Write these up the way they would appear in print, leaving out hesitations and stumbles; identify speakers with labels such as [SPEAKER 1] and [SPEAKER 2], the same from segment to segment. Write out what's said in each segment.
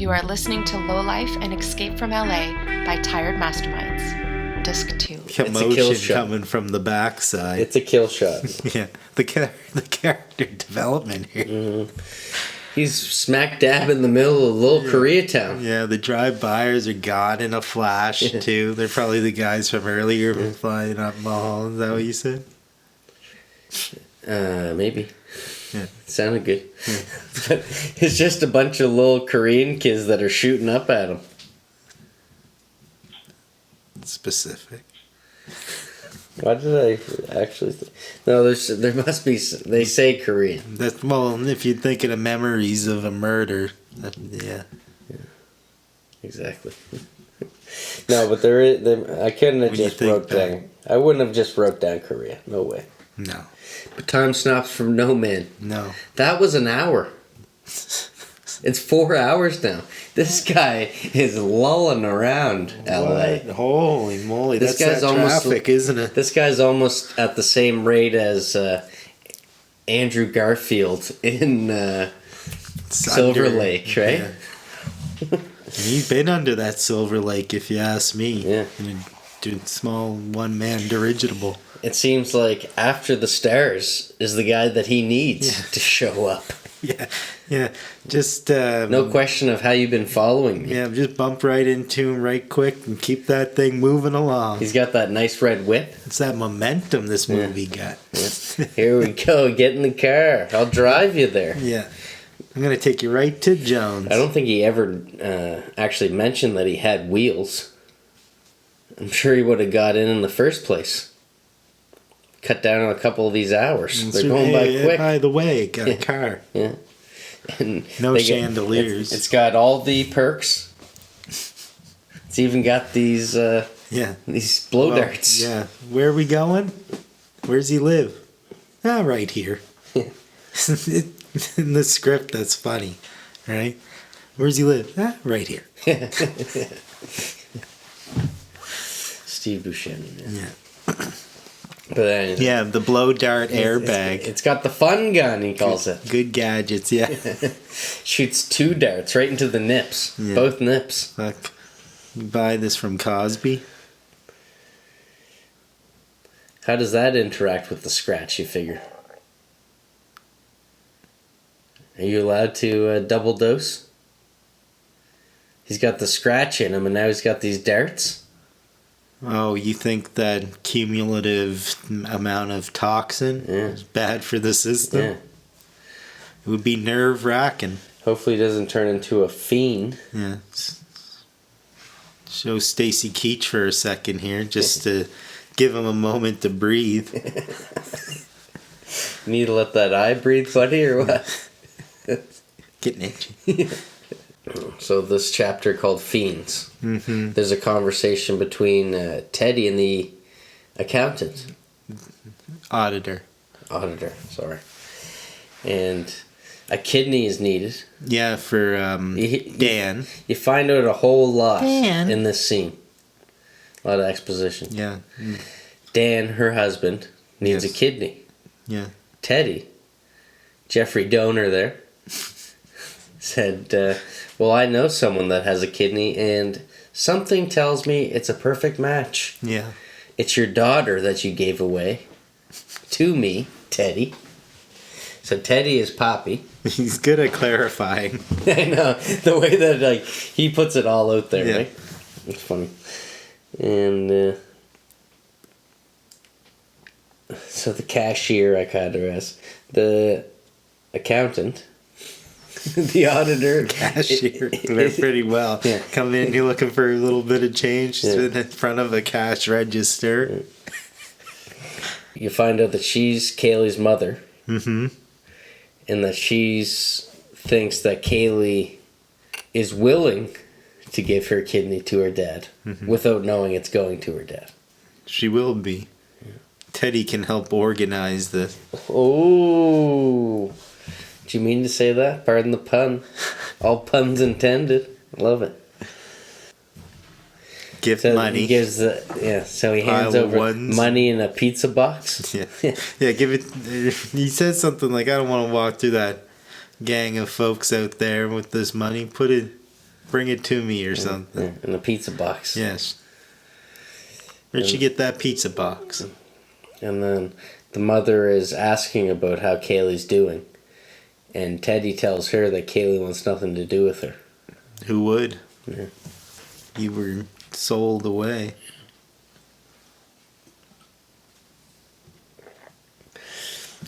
[SPEAKER 1] You are listening to Lowlife and Escape from LA by Tired Masterminds. Disc 2.
[SPEAKER 2] Commotion coming from the backside.
[SPEAKER 3] It's a kill shot.
[SPEAKER 2] Yeah, the character development here.
[SPEAKER 3] Mm-hmm. He's smack dab in the middle of little Koreatown.
[SPEAKER 2] Yeah, the drive-bys are gone in a flash, too. They're probably the guys from earlier flying up Mulholland. Is that what you said?
[SPEAKER 3] Maybe.
[SPEAKER 2] Yeah.
[SPEAKER 3] Sounded good. Yeah. But it's just a bunch of little Korean kids that are shooting up at him.
[SPEAKER 2] Specific.
[SPEAKER 3] Why did I actually... No, there must be... They say Korean.
[SPEAKER 2] Well, if you're thinking of memories of a murder, yeah.
[SPEAKER 3] Exactly. No, but I couldn't have just wrote down... I wouldn't have just wrote down Korea. No way.
[SPEAKER 2] No.
[SPEAKER 3] But time stops for no man.
[SPEAKER 2] No.
[SPEAKER 3] That was an hour. It's 4 hours now. This guy is lulling around LA.
[SPEAKER 2] What? Holy moly, that's that traffic, isn't it?
[SPEAKER 3] This guy's almost at the same rate as Andrew Garfield in Silver Lake, right?
[SPEAKER 2] Yeah. He's been under that Silver Lake, if you ask me.
[SPEAKER 3] Yeah.
[SPEAKER 2] In a small one-man dirigible.
[SPEAKER 3] It seems like After the Stars is the guy that he needs to show up.
[SPEAKER 2] Yeah. Just
[SPEAKER 3] no question of how you've been following me.
[SPEAKER 2] Yeah, just bump right into him right quick and keep that thing moving along.
[SPEAKER 3] He's got that nice red whip.
[SPEAKER 2] It's that momentum this movie got.
[SPEAKER 3] Yeah. Here we go. Get in the car. I'll drive you there.
[SPEAKER 2] Yeah. I'm going to take you right to Jones.
[SPEAKER 3] I don't think he ever actually mentioned that he had wheels. I'm sure he would have got in the first place. Cut down on a couple of these hours. They're going by quick.
[SPEAKER 2] By the way, got a car.
[SPEAKER 3] Yeah. And
[SPEAKER 2] no chandeliers.
[SPEAKER 3] It's got all the perks. It's even got these these blow darts.
[SPEAKER 2] Yeah. Where are we going? Where's he live? Right here.
[SPEAKER 3] Yeah.
[SPEAKER 2] In the script, that's funny, right? Where's he live? Right here.
[SPEAKER 3] Steve Buscemi.
[SPEAKER 2] Yeah.
[SPEAKER 3] But anyway,
[SPEAKER 2] yeah, the blow dart airbag.
[SPEAKER 3] It's got the fun gun, he calls it.
[SPEAKER 2] Good gadgets, yeah.
[SPEAKER 3] Shoots 2 darts right into the nips. Yeah. Both nips.
[SPEAKER 2] Fuck. You buy this from Cosby?
[SPEAKER 3] How does that interact with the scratch, you figure? Are you allowed to double dose? He's got the scratch in him, and now he's got these darts?
[SPEAKER 2] Oh, you think that cumulative amount of toxin is bad for the system?
[SPEAKER 3] Yeah.
[SPEAKER 2] It would be nerve-wracking.
[SPEAKER 3] Hopefully he doesn't turn into a fiend.
[SPEAKER 2] Yeah. Show Stacy Keach for a second here, just to give him a moment to breathe.
[SPEAKER 3] Need to let that eye breathe, buddy, or what?
[SPEAKER 2] Getting itchy.
[SPEAKER 3] So this chapter called Fiends.
[SPEAKER 2] Mm-hmm.
[SPEAKER 3] There's a conversation between Teddy and the accountant.
[SPEAKER 2] Auditor,
[SPEAKER 3] sorry. And a kidney is needed.
[SPEAKER 2] Yeah, for Dan.
[SPEAKER 3] You find out a whole lot in this scene. A lot of exposition.
[SPEAKER 2] Yeah.
[SPEAKER 3] Dan, her husband, needs a kidney.
[SPEAKER 2] Yeah.
[SPEAKER 3] Teddy, Jeffrey Donor there, said... well, I know someone that has a kidney, and something tells me it's a perfect match.
[SPEAKER 2] Yeah.
[SPEAKER 3] It's your daughter that you gave away to me, Teddy. So Teddy is Poppy.
[SPEAKER 2] He's good at clarifying.
[SPEAKER 3] I know. The way that he puts it all out there, right? It's funny. And so the cashier, I kind of asked, the accountant... the auditor,
[SPEAKER 2] cashier, they're pretty well. Yeah. Come in, you're looking for a little bit of change in front of a cash register.
[SPEAKER 3] You find out that she's Kaylee's mother,
[SPEAKER 2] and
[SPEAKER 3] that thinks that Kaylee is willing to give her kidney to her dad without knowing it's going to her dad.
[SPEAKER 2] She will be. Yeah. Teddy can help organize this.
[SPEAKER 3] Oh. Do you mean to say that? Pardon the pun. All puns intended. Love it.
[SPEAKER 2] Give money.
[SPEAKER 3] He gives so he hands over money in a pizza box.
[SPEAKER 2] Yeah, give it. He says something like, I don't want to walk through that gang of folks out there with this money. Put it bring it to me or something.
[SPEAKER 3] Yeah, in a pizza box.
[SPEAKER 2] Yes. Where'd she get that pizza box?
[SPEAKER 3] And then the mother is asking about how Kaylee's doing. And Teddy tells her that Kaylee wants nothing to do with her.
[SPEAKER 2] Who would?
[SPEAKER 3] Yeah.
[SPEAKER 2] You were sold away.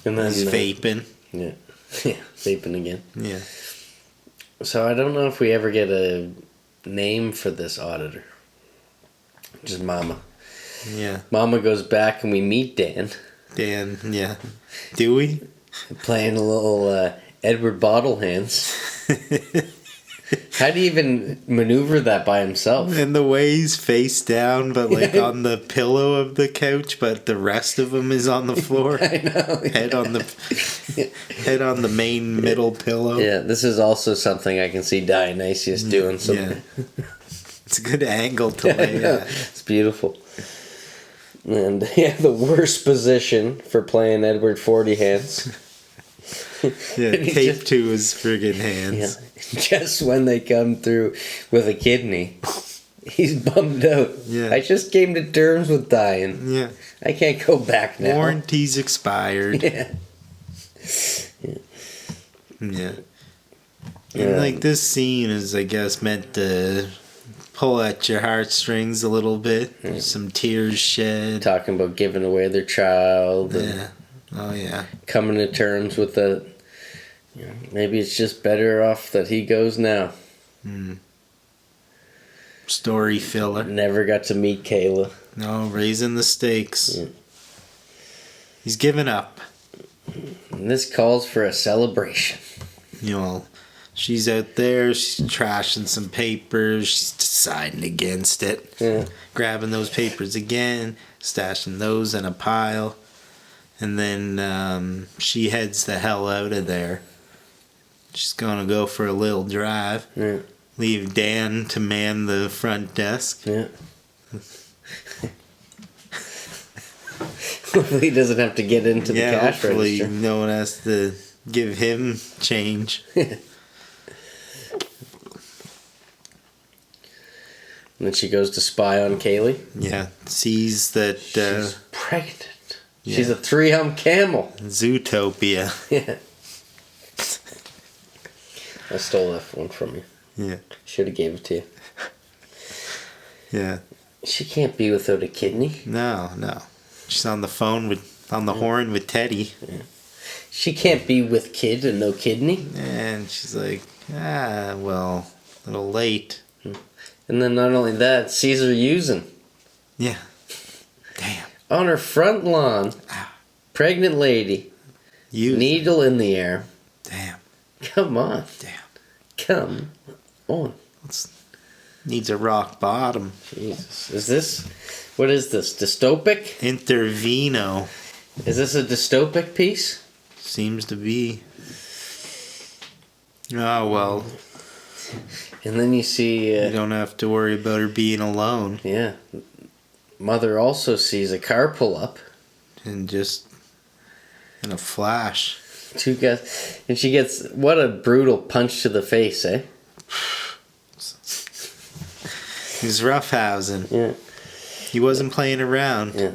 [SPEAKER 3] And then
[SPEAKER 2] he's vaping.
[SPEAKER 3] Yeah. Yeah, vaping again.
[SPEAKER 2] Yeah.
[SPEAKER 3] So I don't know if we ever get a name for this auditor. Just Mama.
[SPEAKER 2] Yeah.
[SPEAKER 3] Mama goes back and we meet Dan.
[SPEAKER 2] Dan, yeah. Do we?
[SPEAKER 3] Playing a little Edward Bottle Hands. How do you even maneuver that by himself?
[SPEAKER 2] And the way he's face down, but like on the pillow of the couch, but the rest of him is on the floor.
[SPEAKER 3] I know.
[SPEAKER 2] Head on the main middle pillow.
[SPEAKER 3] Yeah, this is also something I can see Dionysius doing.
[SPEAKER 2] Yeah. It's a good angle to lay at.
[SPEAKER 3] It's beautiful. And the worst position for playing Edward 40 Hands.
[SPEAKER 2] Yeah, taped to his friggin' hands.
[SPEAKER 3] Yeah. Just when they come through with a kidney, he's bummed out.
[SPEAKER 2] Yeah.
[SPEAKER 3] I just came to terms with dying.
[SPEAKER 2] Yeah.
[SPEAKER 3] I can't go back now.
[SPEAKER 2] Warranty's expired.
[SPEAKER 3] Yeah.
[SPEAKER 2] Yeah. And like this scene is, I guess, meant to pull at your heartstrings a little bit.
[SPEAKER 3] Yeah.
[SPEAKER 2] Some tears shed.
[SPEAKER 3] Talking about giving away their child. And
[SPEAKER 2] Yeah. Oh, yeah.
[SPEAKER 3] coming to terms with the... maybe it's just better off that he goes now.
[SPEAKER 2] Story filler.
[SPEAKER 3] Never got to meet Kayla.
[SPEAKER 2] No, raising the stakes.
[SPEAKER 3] Yeah.
[SPEAKER 2] He's given up.
[SPEAKER 3] And this calls for a celebration.
[SPEAKER 2] You know, she's out there, she's trashing some papers, she's deciding against it.
[SPEAKER 3] Yeah.
[SPEAKER 2] Grabbing those papers again, stashing those in a pile. And then she heads the hell out of there. She's gonna go for a little drive.
[SPEAKER 3] Yeah.
[SPEAKER 2] Leave Dan to man the front desk.
[SPEAKER 3] Yeah. Hopefully he doesn't have to get into the cash
[SPEAKER 2] hopefully
[SPEAKER 3] register.
[SPEAKER 2] no one has to give him change.
[SPEAKER 3] And then she goes to spy on Kaylee.
[SPEAKER 2] Yeah, sees that
[SPEAKER 3] She's pregnant.
[SPEAKER 2] yeah.
[SPEAKER 3] She's a 3-hump camel.
[SPEAKER 2] Zootopia.
[SPEAKER 3] Yeah. I stole that one from you.
[SPEAKER 2] Yeah.
[SPEAKER 3] Should have gave it to you.
[SPEAKER 2] Yeah.
[SPEAKER 3] She can't be without a kidney.
[SPEAKER 2] No. She's on the phone on the horn with Teddy.
[SPEAKER 3] Yeah. She can't be with kid and no kidney.
[SPEAKER 2] And she's like, well, a little late.
[SPEAKER 3] And then not only that, sees her using.
[SPEAKER 2] Yeah. Damn.
[SPEAKER 3] On her front lawn, pregnant lady, needle in the air.
[SPEAKER 2] Damn.
[SPEAKER 3] Come on.
[SPEAKER 2] Damn.
[SPEAKER 3] Come on.
[SPEAKER 2] Needs a rock bottom.
[SPEAKER 3] Jesus. What is this? Dystopic?
[SPEAKER 2] Intervino.
[SPEAKER 3] Is this a dystopic piece?
[SPEAKER 2] Seems to be. Oh, well.
[SPEAKER 3] And then you see...
[SPEAKER 2] you don't have to worry about her being alone.
[SPEAKER 3] Yeah. Mother also sees a car pull up.
[SPEAKER 2] And just in a flash.
[SPEAKER 3] Two guys. And she gets... What a brutal punch to the face, eh?
[SPEAKER 2] He's roughhousing.
[SPEAKER 3] Yeah.
[SPEAKER 2] He wasn't playing around.
[SPEAKER 3] Yeah.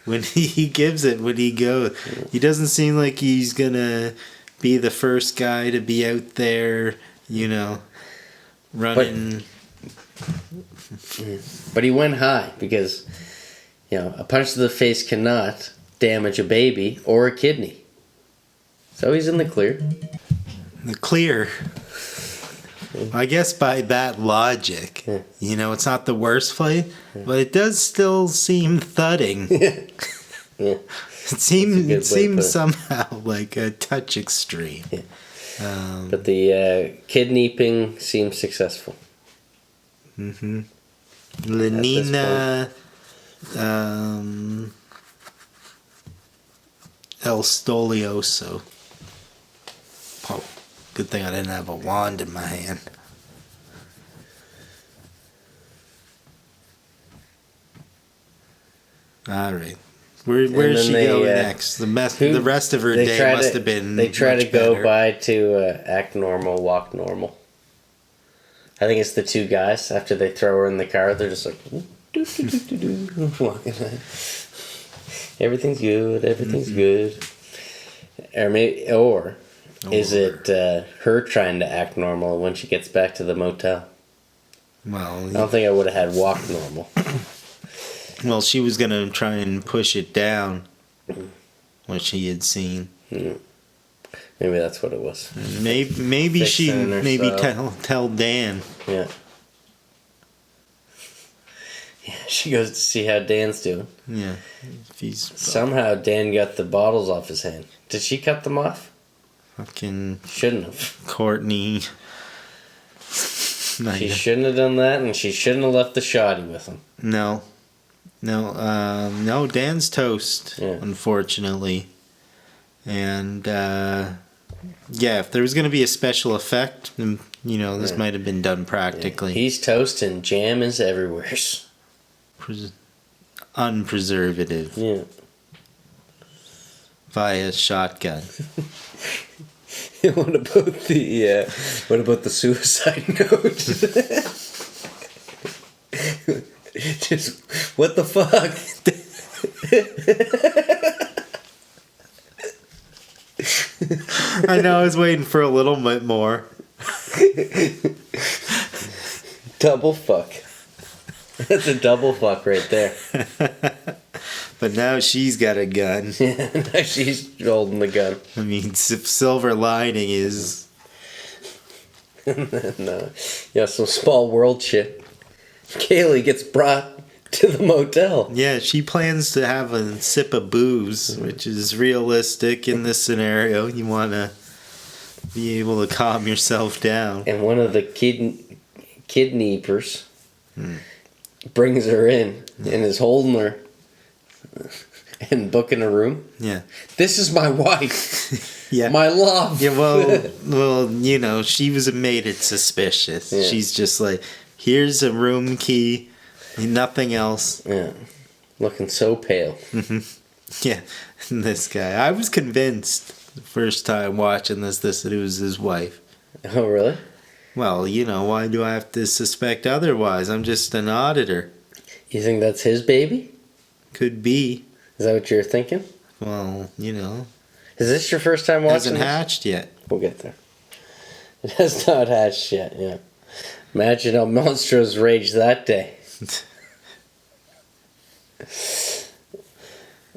[SPEAKER 2] When he gives it, when he goes. He doesn't seem like he's gonna be the first guy to be out there, running.
[SPEAKER 3] But he went high because, a punch to the face cannot damage a baby or a kidney. So he's in the clear.
[SPEAKER 2] The clear. I guess by that logic, it's not the worst play, but it does still seem thudding.
[SPEAKER 3] Yeah.
[SPEAKER 2] It seems somehow like a touch extreme.
[SPEAKER 3] Yeah. But the kidnapping seems successful.
[SPEAKER 2] Mm-hmm. Lenina El Stolioso. Oh, good thing I didn't have a wand in my hand. All right. Where's she going next? The rest of her day must have been.
[SPEAKER 3] They try
[SPEAKER 2] much
[SPEAKER 3] to go
[SPEAKER 2] better.
[SPEAKER 3] by to act normal, walk normal. I think it's the two guys. After they throw her in the car, they're just like, walking. Everything's good. Everything's good. Or is it her trying to act normal when she gets back to the motel?
[SPEAKER 2] Well,
[SPEAKER 3] I don't think I would have had walk normal.
[SPEAKER 2] Well, she was gonna try and push it down what she had seen.
[SPEAKER 3] Maybe that's what it was.
[SPEAKER 2] Maybe she tell Dan.
[SPEAKER 3] Yeah. Yeah, she goes to see how Dan's doing.
[SPEAKER 2] Yeah.
[SPEAKER 3] Somehow Dan got the bottles off his hand. Did she cut them off?
[SPEAKER 2] Fucking
[SPEAKER 3] Shouldn't have.
[SPEAKER 2] Courtney.
[SPEAKER 3] She shouldn't have done that, and she shouldn't have left the shoddy with him.
[SPEAKER 2] No, Dan's toast, unfortunately. And, if there was going to be a special effect, this might have been done practically.
[SPEAKER 3] Yeah. He's toast and jam is everywhere.
[SPEAKER 2] Unpreservative.
[SPEAKER 3] Yeah.
[SPEAKER 2] Via shotgun.
[SPEAKER 3] What about the suicide note? Just what the fuck?
[SPEAKER 2] I know, I was waiting for a little bit more.
[SPEAKER 3] Double fuck. That's a double fuck right there.
[SPEAKER 2] But now she's got a gun.
[SPEAKER 3] Yeah, now she's holding the gun.
[SPEAKER 2] I mean, silver lining is...
[SPEAKER 3] No. Yeah, some small world shit. Kaylee gets brought to the motel.
[SPEAKER 2] Yeah, she plans to have a sip of booze, which is realistic in this scenario. You want to be able to calm yourself down.
[SPEAKER 3] And one of the kidnappers brings her in and is holding her and booking a room.
[SPEAKER 2] Yeah.
[SPEAKER 3] This is my wife.
[SPEAKER 2] Yeah.
[SPEAKER 3] My love.
[SPEAKER 2] Yeah, well, she was made it suspicious. Yeah. She's just like, here's a room key, nothing else.
[SPEAKER 3] Yeah. Looking so pale.
[SPEAKER 2] Yeah. And this guy, I was convinced the first time watching that it was his wife.
[SPEAKER 3] Oh, really?
[SPEAKER 2] Well, why do I have to suspect otherwise? I'm just an auditor.
[SPEAKER 3] You think that's his baby?
[SPEAKER 2] Could be.
[SPEAKER 3] Is that what you're thinking?
[SPEAKER 2] Well,
[SPEAKER 3] Is this your first time watching
[SPEAKER 2] Hasn't hatched yet.
[SPEAKER 3] We'll get there. It has not hatched yet, yeah. Imagine how monstrous rage that day.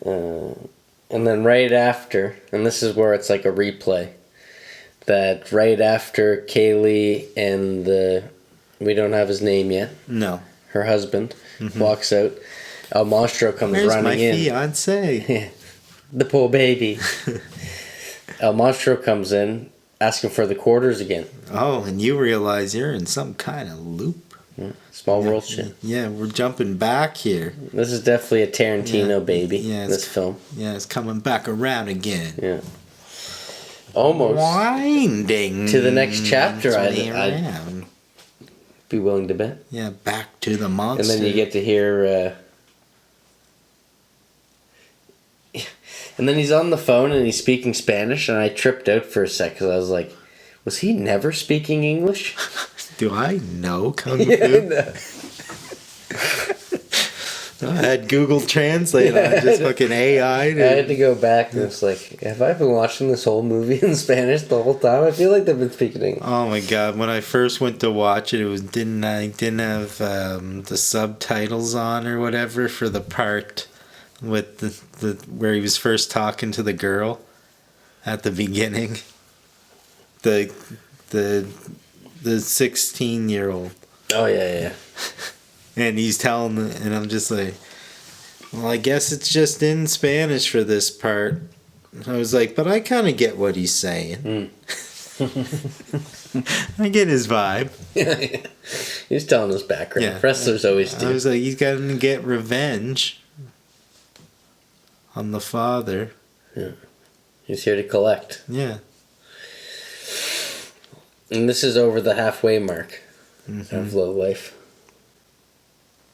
[SPEAKER 3] And then right after, and this is where it's like a replay, that right after Kaylee and we don't have his name yet.
[SPEAKER 2] No.
[SPEAKER 3] Her husband walks out. El Monstro comes running in.
[SPEAKER 2] Where's my fiancé?
[SPEAKER 3] The poor baby. El Monstro comes in asking for the quarters again.
[SPEAKER 2] Oh, and you realize you're in some kind of loop.
[SPEAKER 3] Yeah. Small world shit.
[SPEAKER 2] Yeah, we're jumping back here.
[SPEAKER 3] This is definitely a Tarantino baby, this film.
[SPEAKER 2] Yeah, it's coming back around again.
[SPEAKER 3] Yeah. Almost.
[SPEAKER 2] Winding.
[SPEAKER 3] To the next chapter, I'd be willing to bet.
[SPEAKER 2] Yeah, back to the monster.
[SPEAKER 3] And then you get to hear... and then he's on the phone and he's speaking Spanish, and I tripped out for a sec because I was like, was he never speaking English?
[SPEAKER 2] Do I know Kung Fu?
[SPEAKER 3] No.
[SPEAKER 2] I had Google Translate on, just fucking AI.
[SPEAKER 3] I had to go back and it's like, have I been watching this whole movie in Spanish the whole time? I feel like they've been speaking English.
[SPEAKER 2] Oh my god! When I first went to watch it, didn't have the subtitles on or whatever for the part with the where he was first talking to the girl at the beginning. The 16-year-old.
[SPEAKER 3] Oh yeah.
[SPEAKER 2] And he's telling, and I'm just like, well, I guess it's just in Spanish for this part. I was like, but I kind of get what he's saying. I get his vibe.
[SPEAKER 3] He's telling his background. Yeah. Wrestlers always do.
[SPEAKER 2] I was like, he's got to get revenge on the father.
[SPEAKER 3] Yeah. He's here to collect.
[SPEAKER 2] Yeah.
[SPEAKER 3] And this is over the halfway mark of Lowlife.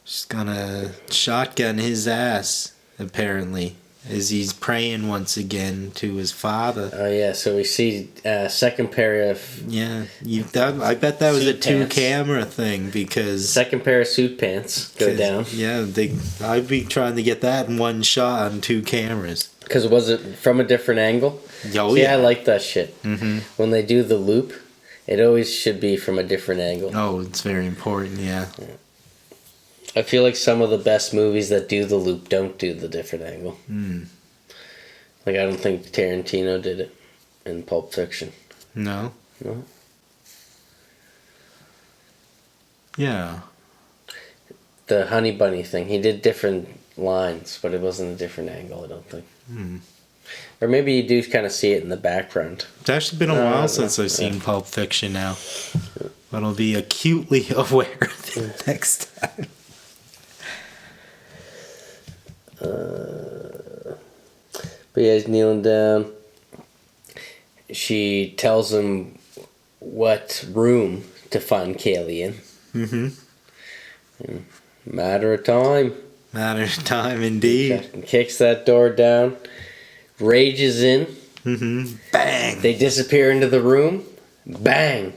[SPEAKER 2] She's gonna shotgun his ass, apparently. as he's praying once again to his father.
[SPEAKER 3] Oh yeah, so we see second pair of
[SPEAKER 2] Yeah, I bet that was a
[SPEAKER 3] suit pants.
[SPEAKER 2] 2-camera thing because
[SPEAKER 3] Second pair of suit pants go down.
[SPEAKER 2] Yeah, I'd be trying to get that in one shot on 2 cameras.
[SPEAKER 3] Because was it from a different angle?
[SPEAKER 2] Oh,
[SPEAKER 3] See,
[SPEAKER 2] yeah.
[SPEAKER 3] I like that shit.
[SPEAKER 2] Mm-hmm.
[SPEAKER 3] When they do the loop, it always should be from a different angle.
[SPEAKER 2] Oh, it's very important, yeah.
[SPEAKER 3] I feel like some of the best movies that do the loop don't do the different angle.
[SPEAKER 2] Mm.
[SPEAKER 3] Like, I don't think Tarantino did it in Pulp Fiction.
[SPEAKER 2] No?
[SPEAKER 3] No?
[SPEAKER 2] Yeah.
[SPEAKER 3] The Honey Bunny thing, he did different lines, but it wasn't a different angle, I don't think.
[SPEAKER 2] Mm.
[SPEAKER 3] Or maybe you do kind of see it in the background.
[SPEAKER 2] It's actually been a while since I've seen Pulp Fiction now. But I'll be acutely aware of it next time.
[SPEAKER 3] But yeah, he's kneeling down. She tells him what room to find Kaylee in.
[SPEAKER 2] Mm-hmm.
[SPEAKER 3] Matter of time.
[SPEAKER 2] Matter of time, indeed.
[SPEAKER 3] Kicks that door down. Rages in.
[SPEAKER 2] Mm-hmm. Bang!
[SPEAKER 3] They disappear into the room. Bang!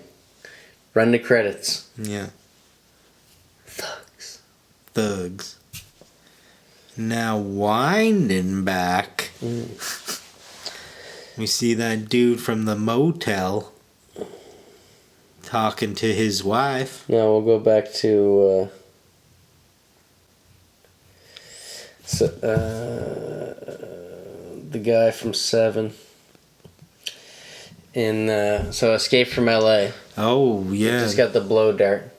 [SPEAKER 3] Run the credits.
[SPEAKER 2] Yeah.
[SPEAKER 3] Thugs.
[SPEAKER 2] Thugs. Now winding back, we see that dude from the motel talking to his wife.
[SPEAKER 3] Now we'll go back to the guy from Seven. So Escape from LA.
[SPEAKER 2] Oh, yeah.
[SPEAKER 3] Just got the blow dart.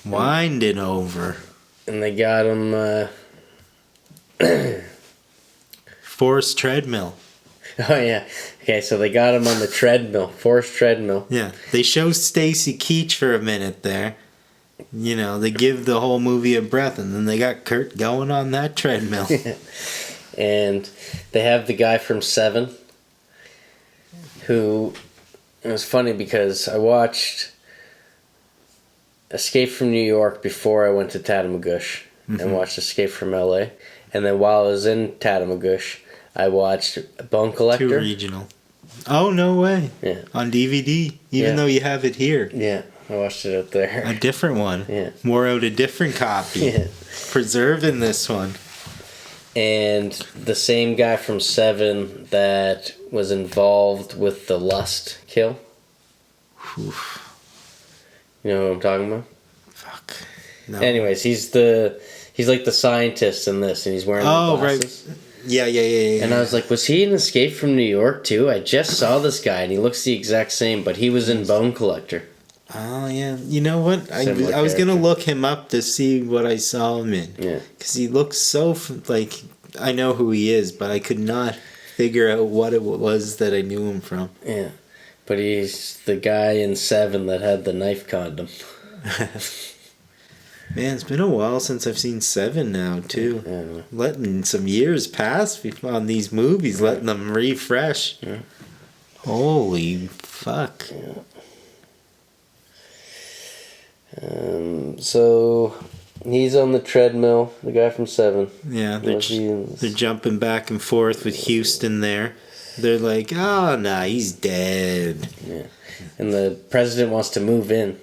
[SPEAKER 2] Winding over.
[SPEAKER 3] And they got him.
[SPEAKER 2] Forced treadmill.
[SPEAKER 3] Oh yeah. Okay, so they got him on the treadmill, forced treadmill.
[SPEAKER 2] Yeah. They show Stacy Keach for a minute there. You know, they give the whole movie a breath, and then they got Kurt going on that treadmill.
[SPEAKER 3] And they have the guy from Seven, who, it was funny because I watched Escape from New York before I went to Tatamagouche, and watched Escape from LA. And then while I was in Tatamagouche, I watched Bone Collector.
[SPEAKER 2] 2 regional. Oh, no way.
[SPEAKER 3] Yeah.
[SPEAKER 2] On DVD, even though you have it here.
[SPEAKER 3] Yeah, I watched it up there.
[SPEAKER 2] A different one.
[SPEAKER 3] Yeah.
[SPEAKER 2] Wore out a different copy.
[SPEAKER 3] Yeah.
[SPEAKER 2] Preserving this one.
[SPEAKER 3] And the same guy from Seven that was involved with the Lust kill.
[SPEAKER 2] Oof.
[SPEAKER 3] You know what I'm talking about?
[SPEAKER 2] Fuck. No.
[SPEAKER 3] Anyways, he's like the scientist in this, and he's wearing the glasses.
[SPEAKER 2] Right. Yeah.
[SPEAKER 3] And I was like, was he in Escape from New York too? I just saw this guy, and he looks the exact same, but he was in Bone Collector.
[SPEAKER 2] Oh, yeah. You know what? I was going to
[SPEAKER 3] character.
[SPEAKER 2] look him up to see what I saw him in.
[SPEAKER 3] Yeah.
[SPEAKER 2] Because he looks so, like, I know who he is, but I could not figure out what it was that I knew him from.
[SPEAKER 3] Yeah. But he's the guy in Seven that had the knife condom.
[SPEAKER 2] Man, it's been a while since I've seen Seven now, too.
[SPEAKER 3] Yeah.
[SPEAKER 2] Letting some years pass on these movies, letting them refresh.
[SPEAKER 3] Yeah.
[SPEAKER 2] Holy fuck.
[SPEAKER 3] Yeah. So he's on the treadmill, the guy from Seven.
[SPEAKER 2] Yeah, they're jumping back and forth with Houston there. They're like, oh, nah, he's dead.
[SPEAKER 3] Yeah. And the president wants to move in.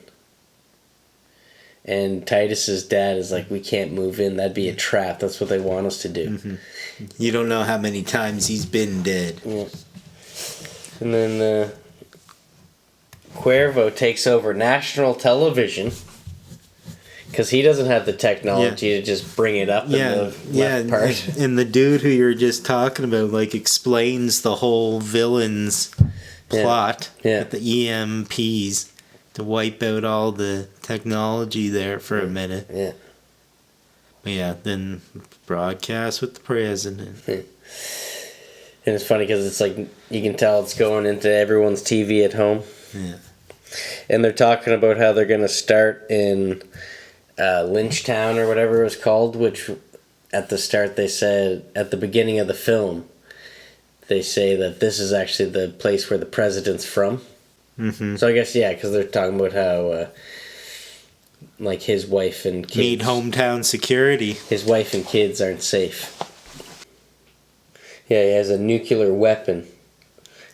[SPEAKER 3] And Titus's dad is like, we can't move in. That'd be a trap. That's what they want us to do.
[SPEAKER 2] Mm-hmm. You don't know how many times he's been dead.
[SPEAKER 3] Yeah. And then Cuervo takes over national television because he doesn't have the technology to just bring it up in the left part.
[SPEAKER 2] And the dude who you were just talking about, like, explains the whole villain's plot with the EMPs to wipe out all the technology there for a minute.
[SPEAKER 3] Yeah.
[SPEAKER 2] But yeah, then broadcast with the president.
[SPEAKER 3] Yeah. And it's funny because it's like, you can tell it's going into everyone's TV at home.
[SPEAKER 2] Yeah.
[SPEAKER 3] And they're talking about how they're going to start in Lynchtown or whatever it was called, which at the start they said, at the beginning of the film, they say that this is actually the place where the president's from.
[SPEAKER 2] Mm-hmm.
[SPEAKER 3] So I guess, because they're talking about how, like, his wife and kids...
[SPEAKER 2] Need hometown security.
[SPEAKER 3] His wife and kids aren't safe. Yeah, he has a nuclear weapon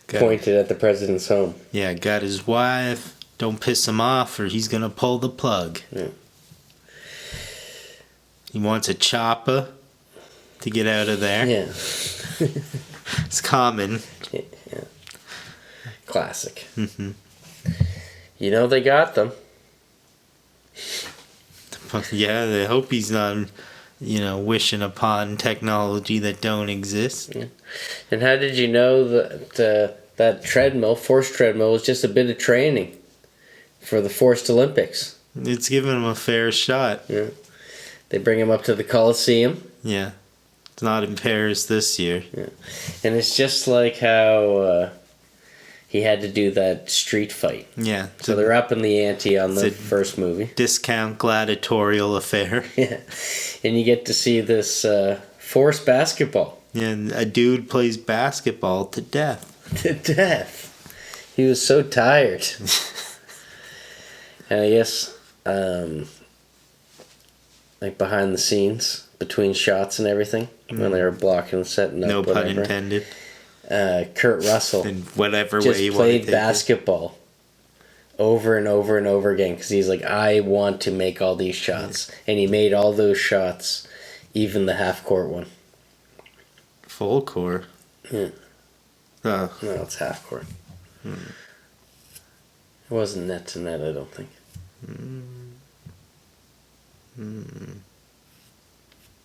[SPEAKER 2] Got-
[SPEAKER 3] pointed at the president's home.
[SPEAKER 2] Yeah, got his wife. Don't piss him off or he's going to pull the plug.
[SPEAKER 3] Yeah.
[SPEAKER 2] He wants a chopper to get out of there.
[SPEAKER 3] Yeah.
[SPEAKER 2] It's common.
[SPEAKER 3] Yeah. Classic.
[SPEAKER 2] Mm-hmm.
[SPEAKER 3] You know they got them.
[SPEAKER 2] Yeah, I hope he's not, wishing upon technology that don't exist.
[SPEAKER 3] Yeah. And how did you know that that treadmill, forced treadmill, was just a bit of training for the forced Olympics?
[SPEAKER 2] It's giving him a fair shot.
[SPEAKER 3] Yeah. They bring him up to the Coliseum.
[SPEAKER 2] Yeah. It's not in Paris this year.
[SPEAKER 3] Yeah. And it's just like how he had to do that street fight.
[SPEAKER 2] Yeah.
[SPEAKER 3] So they're up in the ante on the first movie.
[SPEAKER 2] Discount gladiatorial affair.
[SPEAKER 3] Yeah. And you get to see this forced basketball.
[SPEAKER 2] Yeah, and a dude plays basketball to death.
[SPEAKER 3] To death. He was so tired. And I guess, like behind the scenes, between shots and everything, when they were blocking and setting up,
[SPEAKER 2] No
[SPEAKER 3] whatever,
[SPEAKER 2] pun intended.
[SPEAKER 3] Kurt Russell
[SPEAKER 2] In whatever
[SPEAKER 3] just
[SPEAKER 2] way you want to
[SPEAKER 3] played
[SPEAKER 2] take it.
[SPEAKER 3] basketball over and over and over again because he's like, I want to make all these shots. And he made all those shots, even the half-court one.
[SPEAKER 2] Full court.
[SPEAKER 3] Yeah.
[SPEAKER 2] Oh.
[SPEAKER 3] No, it's half-court. It wasn't net to net, I don't think.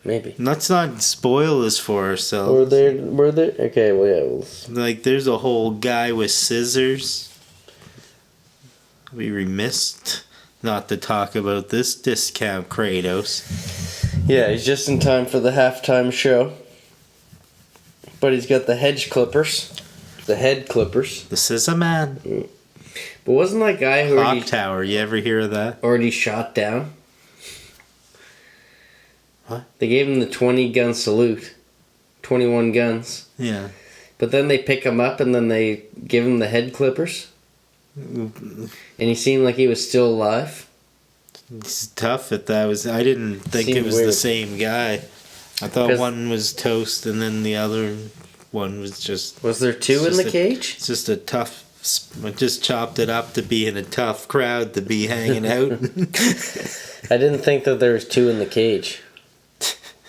[SPEAKER 3] Maybe.
[SPEAKER 2] Let's not spoil this for ourselves.
[SPEAKER 3] Were there? Okay, well, yeah.
[SPEAKER 2] Like, there's a whole guy with scissors. We remiss not to talk about this discount Kratos.
[SPEAKER 3] Yeah, he's just in time for the halftime show. But he's got the hedge clippers. The head clippers.
[SPEAKER 2] The Scissor Man.
[SPEAKER 3] But wasn't that guy who
[SPEAKER 2] Clock Tower, you ever hear of that?
[SPEAKER 3] already shot down?
[SPEAKER 2] What?
[SPEAKER 3] They gave him the 20-gun salute. 21 guns.
[SPEAKER 2] Yeah.
[SPEAKER 3] But then they pick him up and then they give him the head clippers. And he seemed like he was still alive.
[SPEAKER 2] It's tough that was. I didn't think
[SPEAKER 3] Seemed
[SPEAKER 2] it was
[SPEAKER 3] weird.
[SPEAKER 2] the same guy. I thought
[SPEAKER 3] 'Cause-
[SPEAKER 2] one was toast and then the other one was just.
[SPEAKER 3] Was there two in
[SPEAKER 2] It's
[SPEAKER 3] the
[SPEAKER 2] just
[SPEAKER 3] cage?
[SPEAKER 2] It's just a tough. I just chopped it up to be in a tough crowd to be hanging out.
[SPEAKER 3] I didn't think that there was two in the cage.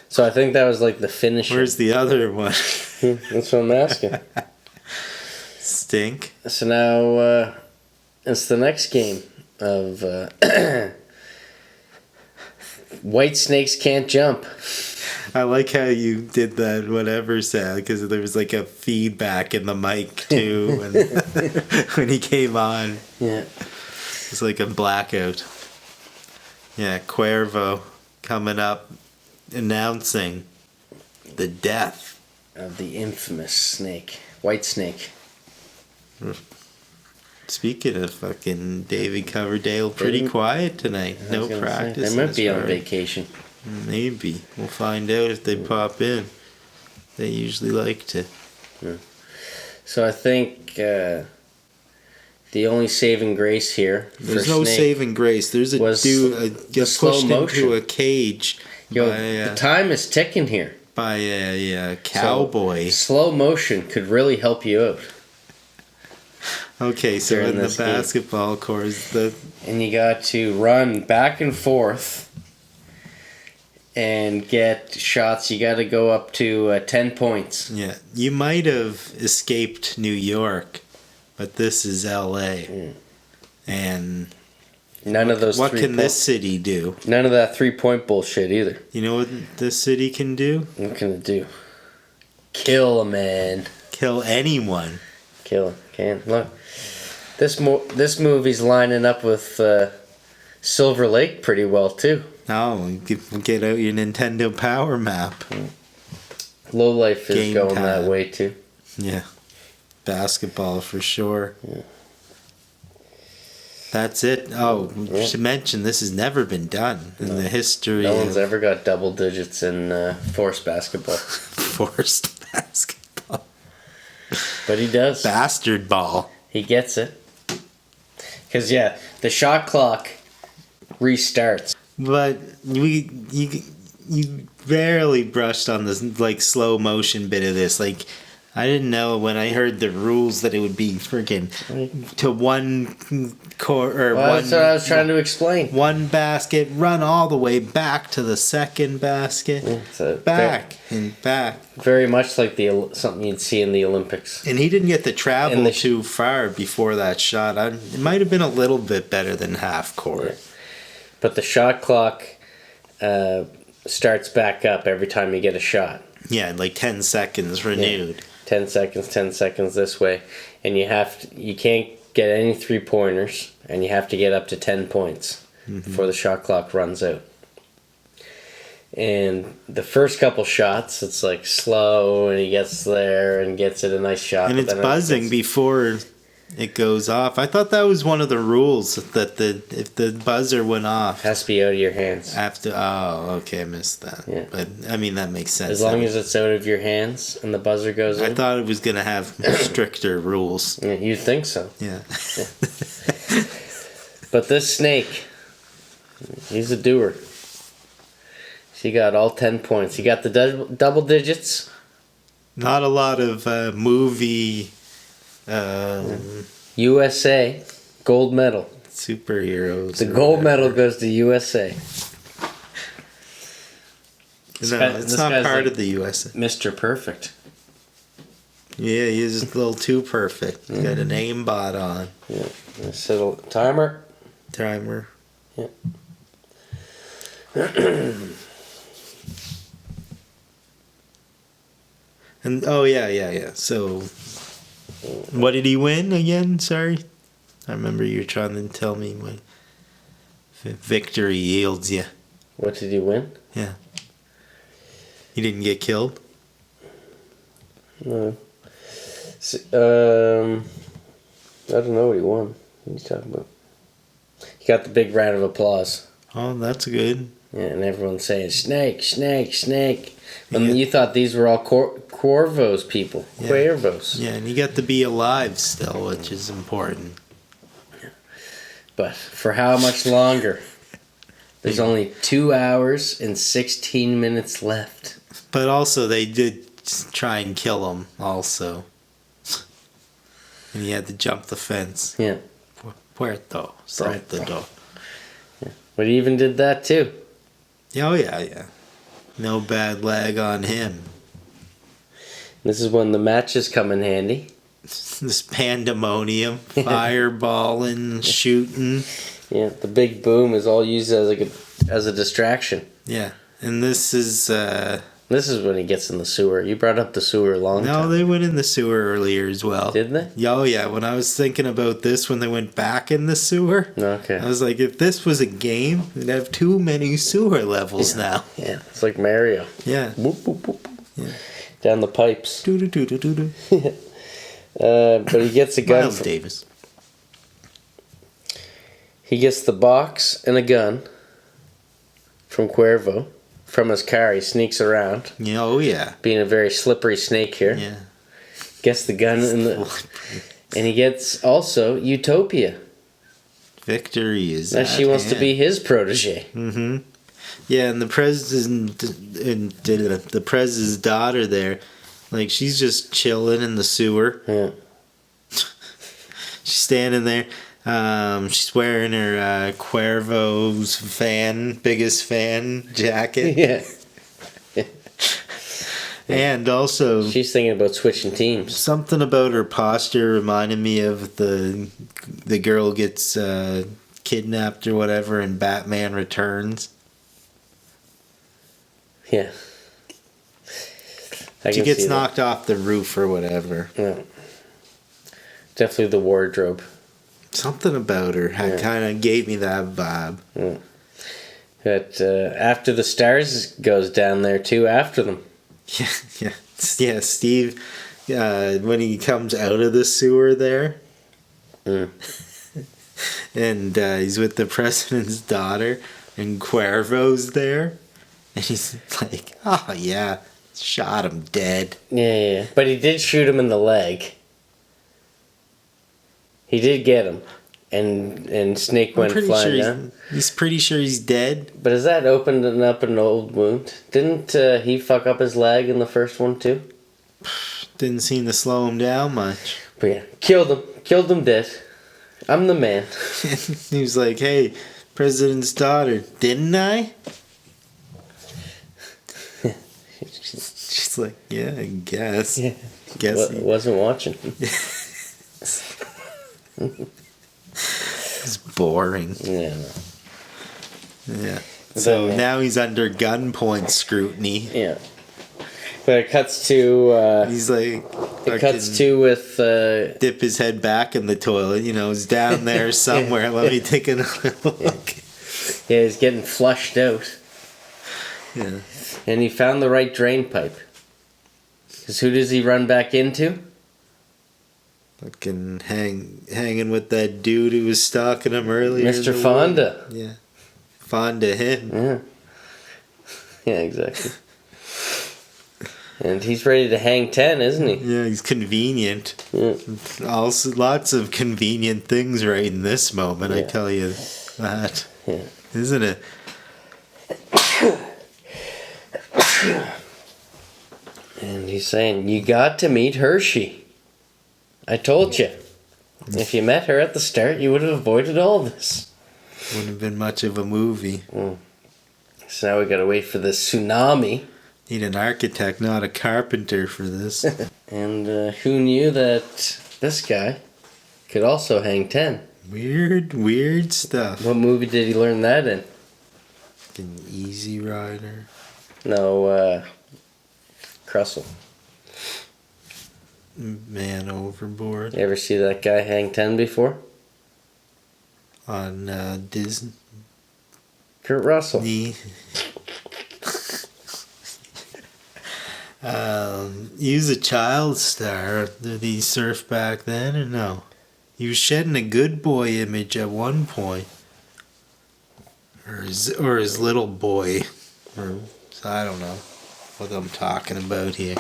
[SPEAKER 3] So I think that was like the finisher.
[SPEAKER 2] Where's the other one?
[SPEAKER 3] That's what I'm asking.
[SPEAKER 2] Stink.
[SPEAKER 3] So now it's the next game of White Snakes Can't Jump.
[SPEAKER 2] I like how you did that whatever sound because there was like a feedback in the mic too when he came on.
[SPEAKER 3] Yeah.
[SPEAKER 2] It's like a blackout. Yeah, Cuervo coming up announcing the death
[SPEAKER 3] Of the infamous snake. White Snake.
[SPEAKER 2] Speaking of fucking David Coverdale, pretty
[SPEAKER 3] Didn't-
[SPEAKER 2] quiet tonight.
[SPEAKER 3] I
[SPEAKER 2] No
[SPEAKER 3] was gonna say,
[SPEAKER 2] practice.
[SPEAKER 3] They
[SPEAKER 2] in
[SPEAKER 3] might be
[SPEAKER 2] his
[SPEAKER 3] on
[SPEAKER 2] part.
[SPEAKER 3] vacation.
[SPEAKER 2] Maybe. We'll find out if they pop in. They usually like to.
[SPEAKER 3] So I think the only saving grace here
[SPEAKER 2] There's
[SPEAKER 3] for
[SPEAKER 2] no
[SPEAKER 3] Snake
[SPEAKER 2] saving grace. There's a
[SPEAKER 3] was
[SPEAKER 2] dude gets
[SPEAKER 3] slow
[SPEAKER 2] pushed
[SPEAKER 3] motion.
[SPEAKER 2] into a cage
[SPEAKER 3] Yo,
[SPEAKER 2] by
[SPEAKER 3] the time is ticking here.
[SPEAKER 2] a cowboy.
[SPEAKER 3] So, slow motion could really help you out.
[SPEAKER 2] Okay, so
[SPEAKER 3] during
[SPEAKER 2] in the
[SPEAKER 3] this game.
[SPEAKER 2] basketball course,
[SPEAKER 3] And you got to run back and forth and get shots. You got to go up to 10 points.
[SPEAKER 2] you might have escaped New York, but this is L.A. And
[SPEAKER 3] None of those.
[SPEAKER 2] what can this city do?
[SPEAKER 3] None of that 3-point bullshit either.
[SPEAKER 2] You know what this city can do?
[SPEAKER 3] What can it do? Kill a man.
[SPEAKER 2] Kill anyone.
[SPEAKER 3] Kill him. Can look. This movie's lining up with Silver Lake pretty well too.
[SPEAKER 2] Oh, get out your Nintendo Power Map.
[SPEAKER 3] Lowlife is
[SPEAKER 2] Game
[SPEAKER 3] going
[SPEAKER 2] time.
[SPEAKER 3] that way too.
[SPEAKER 2] Yeah. Basketball for sure.
[SPEAKER 3] Yeah.
[SPEAKER 2] That's it. Oh, we should mention this has never been done in the history
[SPEAKER 3] No
[SPEAKER 2] of
[SPEAKER 3] one's ever got double digits in forced basketball,
[SPEAKER 2] forced basketball.
[SPEAKER 3] but he does.
[SPEAKER 2] Bastard ball.
[SPEAKER 3] He gets it. Cause yeah, the shot clock restarts.
[SPEAKER 2] But you you barely brushed on this like slow motion bit of this. Like, I didn't know when I heard the rules that it would be freaking to one core or
[SPEAKER 3] Well,
[SPEAKER 2] one.
[SPEAKER 3] that's what I was trying to explain.
[SPEAKER 2] One basket, run all the way back to the second basket, back and back.
[SPEAKER 3] Very much like something you'd see in the Olympics.
[SPEAKER 2] And he didn't get to travel too far before that shot. It might have been a little bit better than half court.
[SPEAKER 3] Yeah. But the shot clock starts back up every time you get a shot.
[SPEAKER 2] Yeah, like 10 seconds renewed.
[SPEAKER 3] Yeah. 10 seconds this way. And you can't get any 3-pointers, and you have to get up to 10 points before the shot clock runs out. And the first couple shots, it's like slow, and he gets there and gets it a nice shot.
[SPEAKER 2] And it's buzzing before it goes off. I thought that was one of the rules, that if the buzzer went off,
[SPEAKER 3] it has to be out of your hands.
[SPEAKER 2] Okay, I missed that.
[SPEAKER 3] Yeah.
[SPEAKER 2] But I mean, that makes sense.
[SPEAKER 3] As long as it's out of your hands and the buzzer goes in.
[SPEAKER 2] I thought it was going to have stricter rules.
[SPEAKER 3] Yeah, you'd think so.
[SPEAKER 2] Yeah.
[SPEAKER 3] But this snake, he's a doer. He got all 10 points. He got the double digits.
[SPEAKER 2] Not a lot of movie...
[SPEAKER 3] USA, gold medal.
[SPEAKER 2] Superheroes.
[SPEAKER 3] The gold medal goes to USA.
[SPEAKER 2] No, it's not part of the USA.
[SPEAKER 3] Mr. Perfect.
[SPEAKER 2] Yeah, he's a little too perfect. He got an aimbot on.
[SPEAKER 3] Yeah. Set a timer.
[SPEAKER 2] Timer.
[SPEAKER 3] Yeah.
[SPEAKER 2] And yeah. So, what did he win again? Sorry, I remember you were trying to tell me what victory yields you.
[SPEAKER 3] What did he win?
[SPEAKER 2] Yeah. He didn't get killed?
[SPEAKER 3] No. I don't know what he won. What are you talking about? He got the big round of applause.
[SPEAKER 2] Oh, that's good.
[SPEAKER 3] Yeah, and everyone's saying, snake, snake, snake. And you thought these were all Cuervo's people.
[SPEAKER 2] Yeah.
[SPEAKER 3] Cuervo's.
[SPEAKER 2] Yeah, and he got to be alive still, which is important.
[SPEAKER 3] But for how much longer? There's only 2 hours and 16 minutes left.
[SPEAKER 2] But also, they did try and kill him, also. And he had to jump the fence.
[SPEAKER 3] Yeah.
[SPEAKER 2] Puerto, Saltador.
[SPEAKER 3] Yeah. But he even did that too.
[SPEAKER 2] Oh, yeah. No bad leg on him.
[SPEAKER 3] This is when the matches come in handy.
[SPEAKER 2] This pandemonium, fireballing, shooting.
[SPEAKER 3] Yeah, the big boom is all used as a distraction.
[SPEAKER 2] Yeah, and this is
[SPEAKER 3] when he gets in the sewer. You brought up the sewer a long time.
[SPEAKER 2] No, they went in the sewer earlier as well.
[SPEAKER 3] Did they?
[SPEAKER 2] Oh, yeah. When I was thinking about this, when they went back in the sewer,
[SPEAKER 3] okay.
[SPEAKER 2] I was like, if this was a game, we'd have too many sewer levels now.
[SPEAKER 3] Yeah, it's like Mario.
[SPEAKER 2] Yeah.
[SPEAKER 3] Boop, boop, boop.
[SPEAKER 2] Yeah.
[SPEAKER 3] Down the pipes.
[SPEAKER 2] Do-do-do-do-do-do.
[SPEAKER 3] But he gets a gun.
[SPEAKER 2] Miles Davis.
[SPEAKER 3] He gets the box and a gun from Cuervo. From his car, he sneaks around.
[SPEAKER 2] Yeah, oh, yeah.
[SPEAKER 3] Being a very slippery snake here.
[SPEAKER 2] Yeah.
[SPEAKER 3] Gets the gun and he gets also Utopia.
[SPEAKER 2] Victory is
[SPEAKER 3] Now she wants to be his protege.
[SPEAKER 2] Mm-hmm. Yeah, and the Prez's daughter there, like, she's just chilling in the sewer.
[SPEAKER 3] Yeah.
[SPEAKER 2] She's standing there. She's wearing her Cuervo's biggest fan jacket.
[SPEAKER 3] Yeah.
[SPEAKER 2] And also,
[SPEAKER 3] she's thinking about switching teams.
[SPEAKER 2] Something about her posture reminded me of the girl gets kidnapped or whatever in Batman Returns.
[SPEAKER 3] Yeah.
[SPEAKER 2] She gets knocked off the roof or whatever.
[SPEAKER 3] Yeah. Definitely the wardrobe.
[SPEAKER 2] Something about her kind of gave me that vibe.
[SPEAKER 3] Yeah. But after the stars goes down there too after them.
[SPEAKER 2] Yeah. Steve, when he comes out of the sewer there, and he's with the president's daughter, and Cuervo's there, and he's like, "Oh yeah, shot him dead."
[SPEAKER 3] Yeah. But he did shoot him in the leg. He did get him. and Snake
[SPEAKER 2] I'm
[SPEAKER 3] went
[SPEAKER 2] pretty
[SPEAKER 3] flying
[SPEAKER 2] sure
[SPEAKER 3] down.
[SPEAKER 2] he's pretty sure he's dead.
[SPEAKER 3] But has that opened up an old wound? Didn't he fuck up his leg in the first one too?
[SPEAKER 2] Didn't seem to slow him down much.
[SPEAKER 3] But yeah, killed him dead. I'm the man.
[SPEAKER 2] He was like, "Hey, president's daughter, didn't I?" She's like, "Yeah, I guess."
[SPEAKER 3] Yeah.
[SPEAKER 2] Guess he
[SPEAKER 3] Wasn't watching.
[SPEAKER 2] It's boring.
[SPEAKER 3] Yeah.
[SPEAKER 2] Yeah. So now he's under gunpoint scrutiny.
[SPEAKER 3] Yeah. But it cuts to.
[SPEAKER 2] He's like,
[SPEAKER 3] It cuts to with.
[SPEAKER 2] dip his head back in the toilet. You know, it's down there somewhere. Let me take a look.
[SPEAKER 3] Yeah, he's getting flushed out.
[SPEAKER 2] Yeah.
[SPEAKER 3] And he found the right drain pipe. Because who does he run back into?
[SPEAKER 2] Fucking hanging with that dude who was stalking him earlier.
[SPEAKER 3] Mr. Fonda.
[SPEAKER 2] Yeah. Fonda him.
[SPEAKER 3] Yeah. Yeah, exactly. And he's ready to hang 10, isn't he?
[SPEAKER 2] Yeah, he's convenient.
[SPEAKER 3] Yeah.
[SPEAKER 2] Also, lots of convenient things right in this moment, I tell you that.
[SPEAKER 3] Yeah.
[SPEAKER 2] Isn't it?
[SPEAKER 3] And he's saying, you got to meet Hershey. I told you. If you met her at the start, you would have avoided all this.
[SPEAKER 2] Wouldn't have been much of a movie.
[SPEAKER 3] So now we gotta wait for the tsunami.
[SPEAKER 2] Need an architect, not a carpenter for this.
[SPEAKER 3] And who knew that this guy could also hang 10?
[SPEAKER 2] Weird stuff.
[SPEAKER 3] What movie did he learn that in?
[SPEAKER 2] Fucking Easy Rider.
[SPEAKER 3] No, Crussell.
[SPEAKER 2] Man Overboard.
[SPEAKER 3] You ever see that guy hang 10 before?
[SPEAKER 2] On Disney.
[SPEAKER 3] Kurt Russell.
[SPEAKER 2] He was a child star. Did he surf back then or no? He was shedding a good boy image at one point. Or his little boy. So I don't know what I'm talking about here.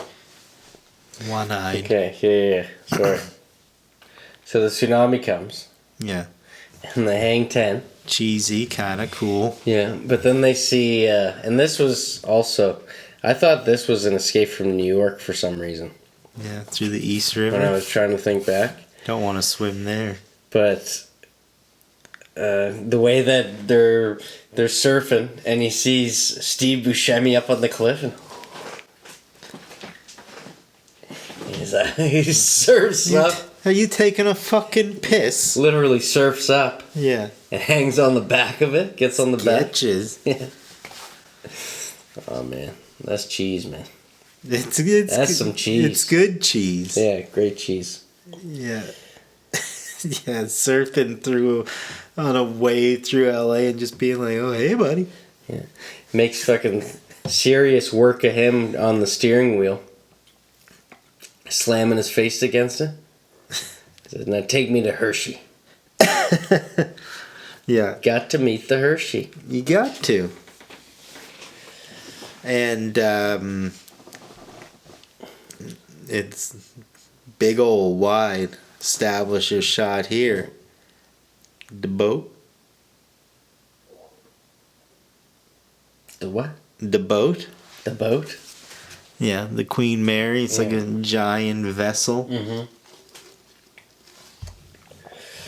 [SPEAKER 2] One-eyed.
[SPEAKER 3] Okay, yeah. Sorry. So the tsunami comes.
[SPEAKER 2] Yeah.
[SPEAKER 3] And they hang 10.
[SPEAKER 2] Cheesy, kind of cool.
[SPEAKER 3] Yeah, but then they see, and this was also, I thought this was an Escape from New York for some reason.
[SPEAKER 2] Yeah, through the East River.
[SPEAKER 3] When I was trying to think back.
[SPEAKER 2] Don't want to swim there.
[SPEAKER 3] But the way that they're surfing, and he sees Steve Buscemi up on the cliff, and he surfs up.
[SPEAKER 2] Are you taking a fucking piss?
[SPEAKER 3] Literally surfs up.
[SPEAKER 2] Yeah.
[SPEAKER 3] And hangs on the back of it. Gets on the back.
[SPEAKER 2] Sketches.
[SPEAKER 3] Yeah. Oh man, that's cheese, man.
[SPEAKER 2] That's
[SPEAKER 3] That's some cheese.
[SPEAKER 2] It's good cheese.
[SPEAKER 3] Yeah, great cheese.
[SPEAKER 2] Yeah. Yeah, surfing on a wave through LA and just being like, oh, hey, buddy.
[SPEAKER 3] Yeah. Makes fucking serious work of him on the steering wheel. Slamming his face against it. He says, now take me to Hershey.
[SPEAKER 2] Yeah.
[SPEAKER 3] Got to meet the Hershey.
[SPEAKER 2] You got to. And it's big old wide establisher shot here. The boat.
[SPEAKER 3] The what?
[SPEAKER 2] The boat.
[SPEAKER 3] The boat?
[SPEAKER 2] Yeah, the Queen Mary. It's like a giant vessel.
[SPEAKER 3] Mm-hmm.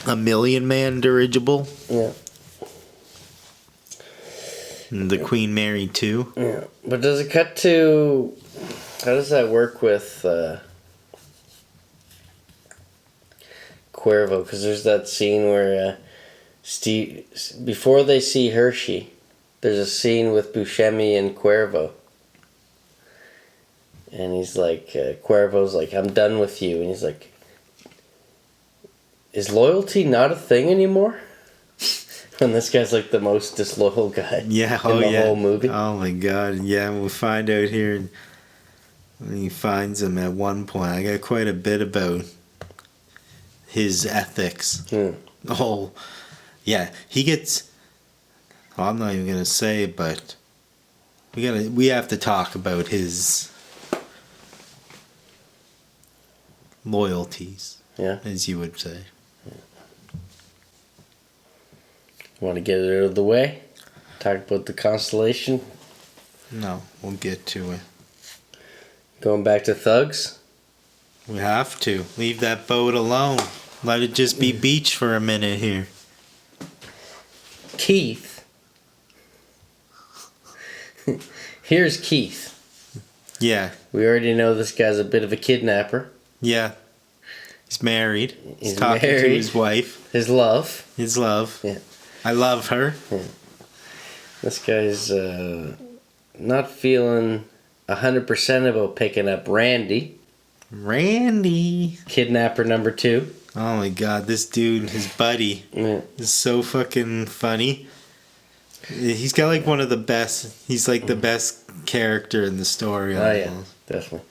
[SPEAKER 2] A 1,000,000-man dirigible.
[SPEAKER 3] Yeah.
[SPEAKER 2] And the Queen Mary too.
[SPEAKER 3] Yeah. But does it cut to... How does that work with Cuervo? Because there's that scene where Steve... Before they see Hershey, there's a scene with Buscemi and Cuervo. And he's like... Cuervo's like, I'm done with you. And he's like... Is loyalty not a thing anymore? And this guy's like the most disloyal guy in the whole movie.
[SPEAKER 2] Oh my god, yeah, we'll find out here when he finds him at one point. I got quite a bit about his ethics. Oh, yeah, he gets... Well, I'm not even going to say it, but we have to talk about his loyalties,
[SPEAKER 3] Yeah.
[SPEAKER 2] as you would say.
[SPEAKER 3] Want to get it out of the way? Talk about the constellation?
[SPEAKER 2] No, we'll get to it.
[SPEAKER 3] Going back to thugs?
[SPEAKER 2] We have to. Leave that boat alone. Let it just be beach for a minute here.
[SPEAKER 3] Keith. Here's Keith.
[SPEAKER 2] Yeah.
[SPEAKER 3] We already know this guy's a bit of a kidnapper.
[SPEAKER 2] Yeah. He's married.
[SPEAKER 3] He's
[SPEAKER 2] talking
[SPEAKER 3] married.
[SPEAKER 2] to his wife.
[SPEAKER 3] His love.
[SPEAKER 2] His love.
[SPEAKER 3] Yeah.
[SPEAKER 2] I love her.
[SPEAKER 3] Yeah. This guy's not feeling 100% about picking up Randy.
[SPEAKER 2] Randy.
[SPEAKER 3] Kidnapper number 2.
[SPEAKER 2] Oh my god, this dude, his buddy, is so fucking funny. He's got like one of the best, he's like the best character in the story.
[SPEAKER 3] Oh yeah, definitely.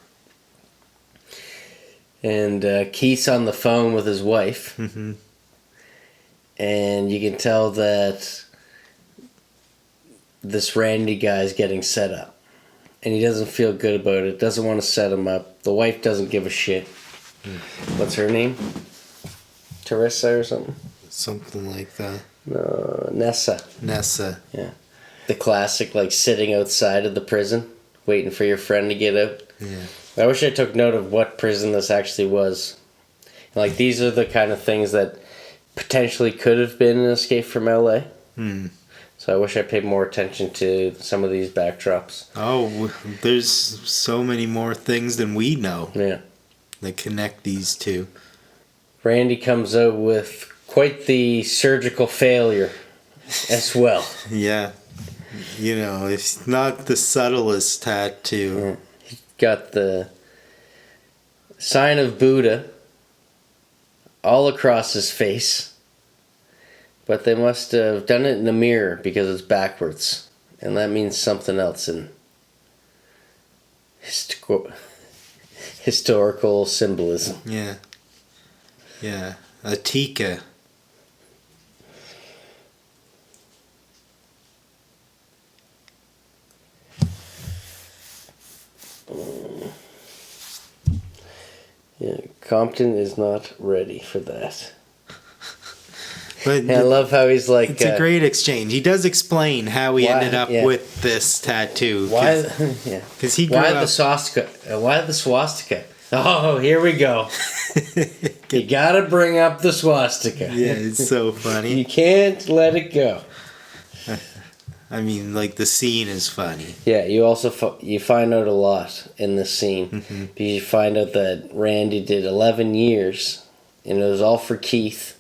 [SPEAKER 3] And Keith's on the phone with his wife.
[SPEAKER 2] Mm-hmm.
[SPEAKER 3] And you can tell that this Randy guy's getting set up. And he doesn't feel good about it, doesn't want to set him up. The wife doesn't give a shit. What's her name? Teresa or something?
[SPEAKER 2] Something like that.
[SPEAKER 3] No, Nessa.
[SPEAKER 2] Nessa.
[SPEAKER 3] Yeah. The classic, like, sitting outside of the prison, waiting for your friend to get out.
[SPEAKER 2] Yeah.
[SPEAKER 3] I wish I took note of what prison this actually was. Like, these are the kind of things that potentially could have been an Escape from LA. So I wish I paid more attention to some of these backdrops.
[SPEAKER 2] Oh, there's so many more things than we know.
[SPEAKER 3] Yeah.
[SPEAKER 2] That connect these two.
[SPEAKER 3] Randy comes out with quite the surgical failure as well.
[SPEAKER 2] Yeah. You know, it's not the subtlest tattoo.
[SPEAKER 3] Yeah. He got the sign of Buddha all across his face. But they must have done it in a mirror because it's backwards. And that means something else in historical symbolism.
[SPEAKER 2] Yeah. Yeah. A tika.
[SPEAKER 3] Yeah, Compton is not ready for that.
[SPEAKER 2] But
[SPEAKER 3] I love how he's like...
[SPEAKER 2] It's a great exchange. He does explain how he ended up with this tattoo.
[SPEAKER 3] Why? Yeah.
[SPEAKER 2] Because he grew
[SPEAKER 3] why
[SPEAKER 2] up...
[SPEAKER 3] the swastika? Why the swastika? Oh, here we go. You gotta bring up the swastika.
[SPEAKER 2] Yeah, it's so funny.
[SPEAKER 3] You can't let it go.
[SPEAKER 2] I mean, like, the scene is funny.
[SPEAKER 3] Yeah, you also you find out a lot in this scene.
[SPEAKER 2] Mm-hmm.
[SPEAKER 3] Because you find out that Randy did 11 years, and it was all for Keith.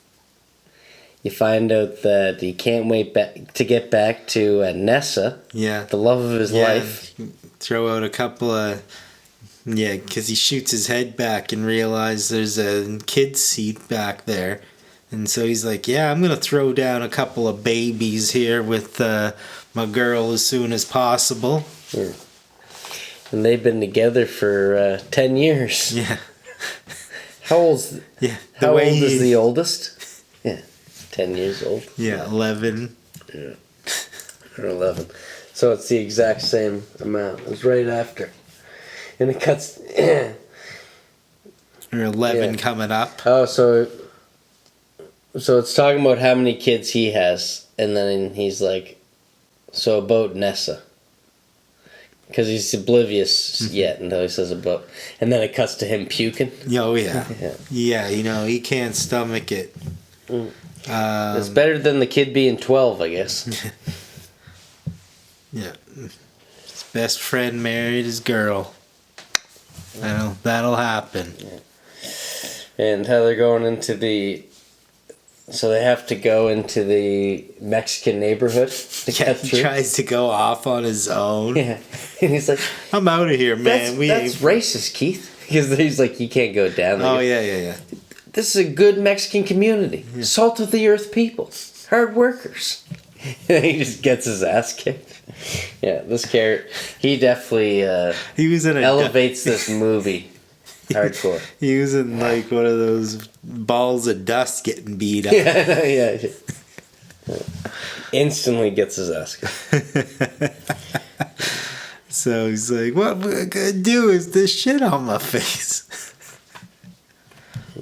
[SPEAKER 3] You find out that he can't wait to get back to Nessa,
[SPEAKER 2] Yeah.
[SPEAKER 3] the love of his life.
[SPEAKER 2] Throw out a couple of... Yeah, because he shoots his head back and realizes there's a kid's seat back there. And so he's like, yeah, I'm going to throw down a couple of babies here with my girl as soon as possible.
[SPEAKER 3] Yeah. And they've been together for 10 years.
[SPEAKER 2] Yeah.
[SPEAKER 3] How old is the oldest? Yeah, 10 years old.
[SPEAKER 2] Yeah, 11.
[SPEAKER 3] Yeah. Or 11. So it's the exact same amount. It was right after. And it cuts...
[SPEAKER 2] Or 11 coming up.
[SPEAKER 3] Oh, so it's talking about how many kids he has. And then he's like, so about Nessa. Because he's oblivious yet until he says about. And then it cuts to him puking.
[SPEAKER 2] Oh, yeah. Yeah, you know, he can't stomach it.
[SPEAKER 3] It's better than the kid being 12, I guess.
[SPEAKER 2] Yeah. His best friend married his girl. That'll happen.
[SPEAKER 3] Yeah. And how they're going into the... So they have to go into the Mexican neighborhood to get through.
[SPEAKER 2] He tries to go off on his own.
[SPEAKER 3] Yeah. And he's like...
[SPEAKER 2] I'm out of here, man.
[SPEAKER 3] That's racist, Keith. Because he's like, you can't go down there.
[SPEAKER 2] Oh, yeah.
[SPEAKER 3] This is a good Mexican community. Yeah. Salt of the earth people. Hard workers. He just gets his ass kicked. Yeah, this character, he definitely elevates this movie hardcore.
[SPEAKER 2] He was in like one of those balls of dust getting beat up.
[SPEAKER 3] Yeah. Instantly gets his ass kicked.
[SPEAKER 2] So he's like, what we're gonna do is this shit on my face.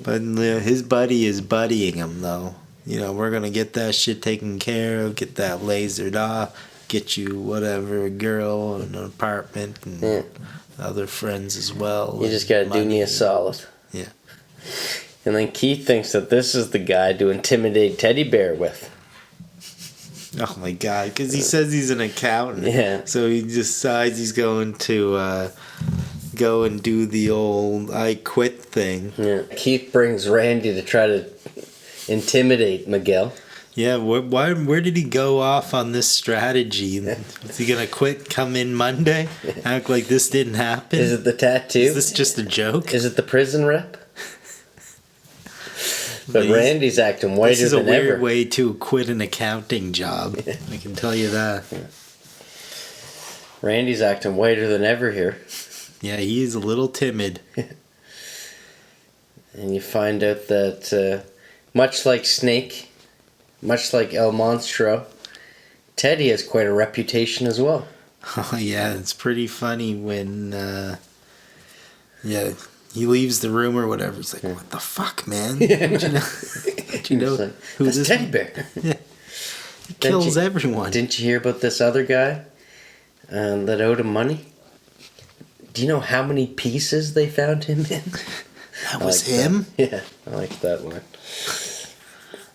[SPEAKER 2] But his buddy is buddying him though. we're going to get that shit taken care of, get that lasered off, get you whatever, a girl, and an apartment, and other friends as well.
[SPEAKER 3] You just got to do me a solid.
[SPEAKER 2] Yeah.
[SPEAKER 3] And then Keith thinks that this is the guy to intimidate Teddy Bear with.
[SPEAKER 2] Oh my God, because he says he's an accountant.
[SPEAKER 3] Yeah.
[SPEAKER 2] So he decides he's going to go and do the old I quit thing.
[SPEAKER 3] Yeah. Keith brings Randy to try to intimidate Miguel.
[SPEAKER 2] Yeah, where did he go off on this strategy? Is he going to quit, come in Monday, act like this didn't happen?
[SPEAKER 3] Is it the tattoo?
[SPEAKER 2] Is this just a joke?
[SPEAKER 3] Is it the prison rep? But Randy's acting whiter than ever.
[SPEAKER 2] This is a weird way to quit an accounting job. I can tell you that.
[SPEAKER 3] Yeah. Randy's acting whiter than ever here.
[SPEAKER 2] Yeah, he's a little timid.
[SPEAKER 3] And you find out that, much like Snake, much like El Monstro, Teddy has quite a reputation as well.
[SPEAKER 2] Oh, yeah, it's pretty funny when, he leaves the room or whatever. He's like, what the fuck, man? Did you know
[SPEAKER 3] like,
[SPEAKER 2] who
[SPEAKER 3] that's
[SPEAKER 2] this
[SPEAKER 3] Teddy Bear?
[SPEAKER 2] Yeah. He kills everyone.
[SPEAKER 3] Didn't you hear about this other guy that owed him money? Do you know how many pieces they found him in?
[SPEAKER 2] That was him?
[SPEAKER 3] That. Yeah, I like that one.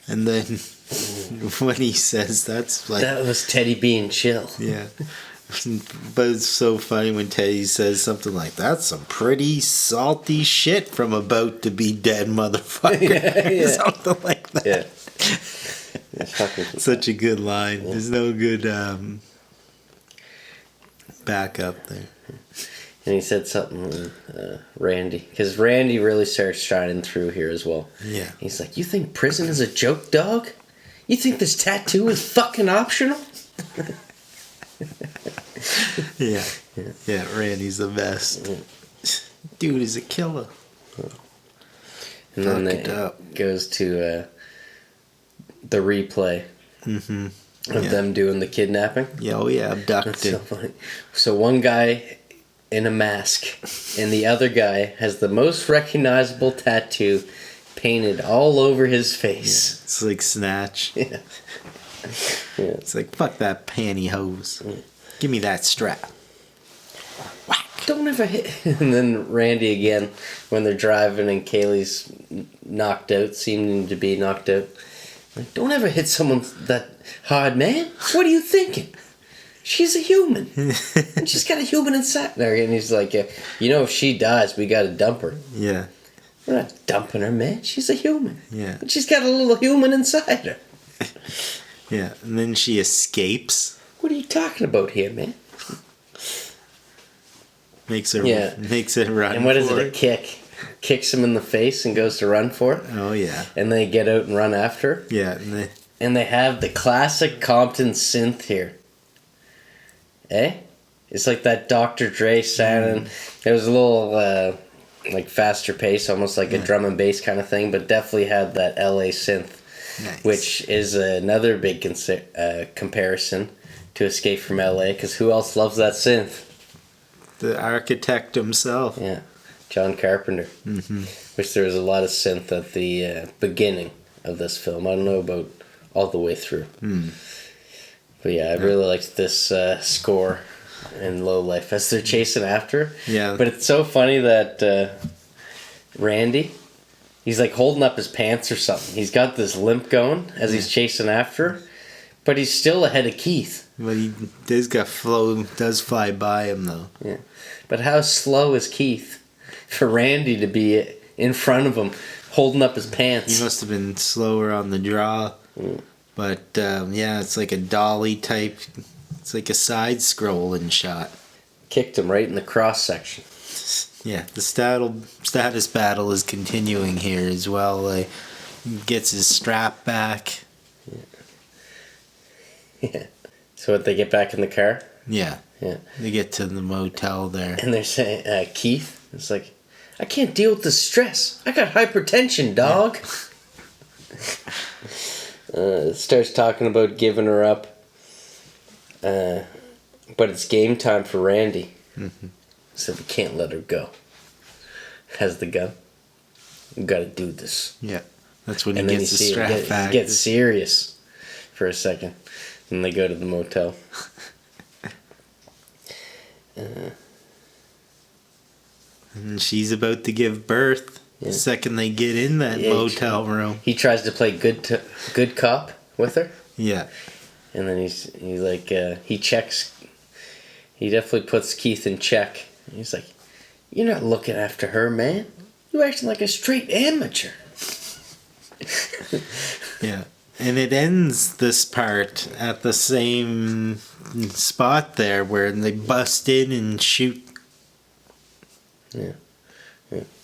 [SPEAKER 2] And then when he says that's like...
[SPEAKER 3] That was Teddy being chill.
[SPEAKER 2] Yeah. But it's so funny when Teddy says something like, that's some pretty salty shit from about to be dead motherfucker.
[SPEAKER 3] Yeah.
[SPEAKER 2] Something like that.
[SPEAKER 3] Yeah.
[SPEAKER 2] Such a good line. There's no good backup there.
[SPEAKER 3] And he said something, Randy, because Randy really starts shining through here as well.
[SPEAKER 2] Yeah.
[SPEAKER 3] He's like, you think prison is a joke, dog? You think this tattoo is fucking optional?
[SPEAKER 2] Yeah. Randy's the best. Dude is a killer.
[SPEAKER 3] And then it goes to the replay of them doing the kidnapping.
[SPEAKER 2] Yeah, abducted.
[SPEAKER 3] That's so funny. So one guy in a mask, and the other guy has the most recognizable tattoo painted all over his face.
[SPEAKER 2] Yeah, it's like Snatch.
[SPEAKER 3] Yeah.
[SPEAKER 2] It's like, fuck that pantyhose. Give me that strap. Whack.
[SPEAKER 3] Don't ever hit. And then Randy again, when they're driving and Kaylee's knocked out, seeming to be knocked out. Like, don't ever hit someone that hard, man. What are you thinking? She's a human. And she's got a human inside there. And he's like, if she dies, we gotta dump her.
[SPEAKER 2] Yeah.
[SPEAKER 3] We're not dumping her, man. She's a human.
[SPEAKER 2] Yeah.
[SPEAKER 3] And she's got a little human inside her.
[SPEAKER 2] Yeah, and then she escapes.
[SPEAKER 3] What are you talking about here, man?
[SPEAKER 2] Makes it run.
[SPEAKER 3] And what is it? A kick. Kicks him in the face and goes to run for it.
[SPEAKER 2] Oh, yeah.
[SPEAKER 3] And they get out and run after her.
[SPEAKER 2] Yeah.
[SPEAKER 3] And they have the classic Compton synth here. Eh? It's like that Dr. Dre sounding. It was a little like faster pace, almost like a drum and bass kind of thing, but definitely had that LA synth.
[SPEAKER 2] Nice.
[SPEAKER 3] Which is another big comparison to Escape from LA, because who else loves that synth?
[SPEAKER 2] The architect himself.
[SPEAKER 3] Yeah, John Carpenter. Mm-hmm. Which there was a lot of synth at the beginning of this film. I don't know about all the way through. But yeah, I really liked this score in Lowlife as they're chasing after her.
[SPEAKER 2] Yeah.
[SPEAKER 3] But it's so funny that Randy... He's like holding up his pants or something. He's got this limp going as he's chasing after her, but he's still ahead of Keith.
[SPEAKER 2] But he does fly by him though.
[SPEAKER 3] Yeah. But how slow is Keith for Randy to be in front of him holding up his pants?
[SPEAKER 2] He must have been slower on the draw. But it's like a dolly type. It's like a side scrolling shot.
[SPEAKER 3] Kicked him right in the cross section.
[SPEAKER 2] Yeah, the status battle is continuing here as well. He gets his strap back.
[SPEAKER 3] Yeah. So what, they get back in the car?
[SPEAKER 2] Yeah.
[SPEAKER 3] Yeah.
[SPEAKER 2] They get to the motel there.
[SPEAKER 3] And they're saying, Keith, it's like, I can't deal with the stress. I got hypertension, dog. Starts talking about giving her up. But it's game time for Randy. Mm-hmm. So we can't let her go. Has the gun. We gotta do this.
[SPEAKER 2] Yeah. That's when he
[SPEAKER 3] And then
[SPEAKER 2] gets
[SPEAKER 3] you
[SPEAKER 2] the
[SPEAKER 3] see
[SPEAKER 2] strap
[SPEAKER 3] it
[SPEAKER 2] back.
[SPEAKER 3] get serious for a second. And they go to the motel.
[SPEAKER 2] And she's about to give birth the second they get in that
[SPEAKER 3] Yeah,
[SPEAKER 2] motel room.
[SPEAKER 3] He tries to play good cop with her.
[SPEAKER 2] Yeah.
[SPEAKER 3] And then he like, he checks. He definitely puts Keith in check. He's like, "You're not looking after her, man. You're acting like a straight amateur."
[SPEAKER 2] Yeah. And it ends this part at the same spot there where they bust in and shoot
[SPEAKER 3] Yeah.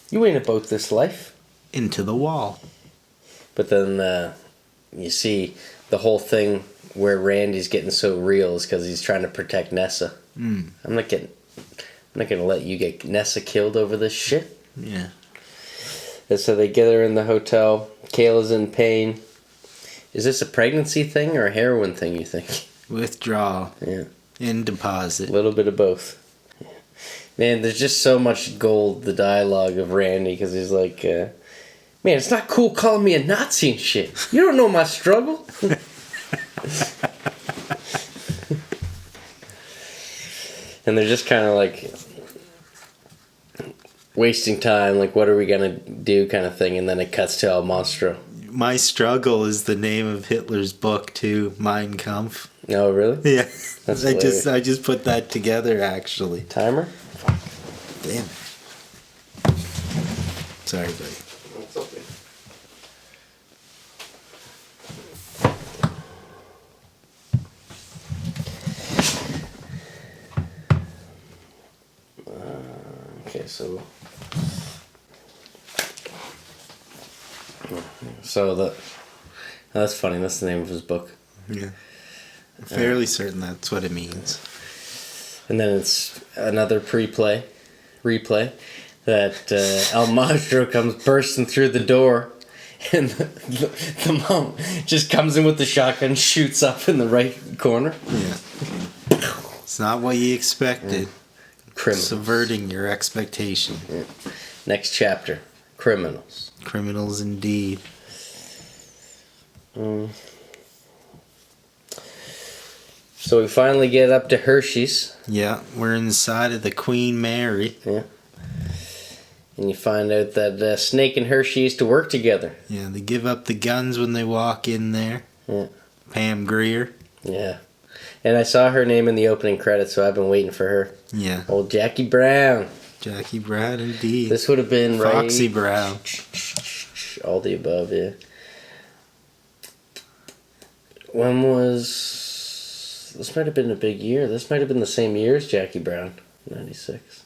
[SPEAKER 3] You ain't about this life.
[SPEAKER 2] into the wall.
[SPEAKER 3] But then you see the whole thing where Randy's getting so real is because he's trying to protect Nessa. I'm not gonna let you get Nessa killed over this shit.
[SPEAKER 2] Yeah.
[SPEAKER 3] And so they get her in the hotel. Kayla's in pain. Is this a pregnancy thing or a heroin thing, you think?
[SPEAKER 2] Withdrawal.
[SPEAKER 3] Yeah.
[SPEAKER 2] And
[SPEAKER 3] A
[SPEAKER 2] deposit.
[SPEAKER 3] little bit of both. Yeah. Man, there's just so much gold, the dialogue of Randy, because he's like, man, it's not cool calling me a Nazi and shit. You don't know my struggle. And they're just kind of like wasting time, like, what are we going to do kind of thing, and then it cuts to El Monstro.
[SPEAKER 2] My Struggle is the name of Hitler's book too, Mein Kampf.
[SPEAKER 3] Oh, really?
[SPEAKER 2] Yeah.
[SPEAKER 3] That's
[SPEAKER 2] I just put that together actually.
[SPEAKER 3] Timer?
[SPEAKER 2] Damn. Sorry, buddy.
[SPEAKER 3] That's okay. Okay, so that's funny. That's the name of his book.
[SPEAKER 2] Yeah. I'm fairly certain that's what it means.
[SPEAKER 3] And then it's another replay that El Monstro comes bursting through the door, and the mom just comes in with the shotgun, shoots up in the right corner.
[SPEAKER 2] Yeah. It's not what you expected.
[SPEAKER 3] Criminals.
[SPEAKER 2] Subverting your expectation.
[SPEAKER 3] Yeah. Next chapter, criminals.
[SPEAKER 2] Criminals indeed.
[SPEAKER 3] So we finally get up to Hershey's.
[SPEAKER 2] Yeah, we're inside of the Queen Mary.
[SPEAKER 3] Yeah. And you find out that Snake and Hershey used to work together.
[SPEAKER 2] Yeah, they give up the guns when they walk in there.
[SPEAKER 3] Yeah.
[SPEAKER 2] Pam Grier.
[SPEAKER 3] Yeah. And I saw her name in the opening credits, so I've been waiting for her.
[SPEAKER 2] Yeah.
[SPEAKER 3] Old Jackie Brown.
[SPEAKER 2] Jackie Brown indeed.
[SPEAKER 3] This would have been
[SPEAKER 2] Foxy
[SPEAKER 3] right.
[SPEAKER 2] Brown.
[SPEAKER 3] All the above, yeah. When was... This might have been a big year. This might have been the same year as Jackie Brown. 96.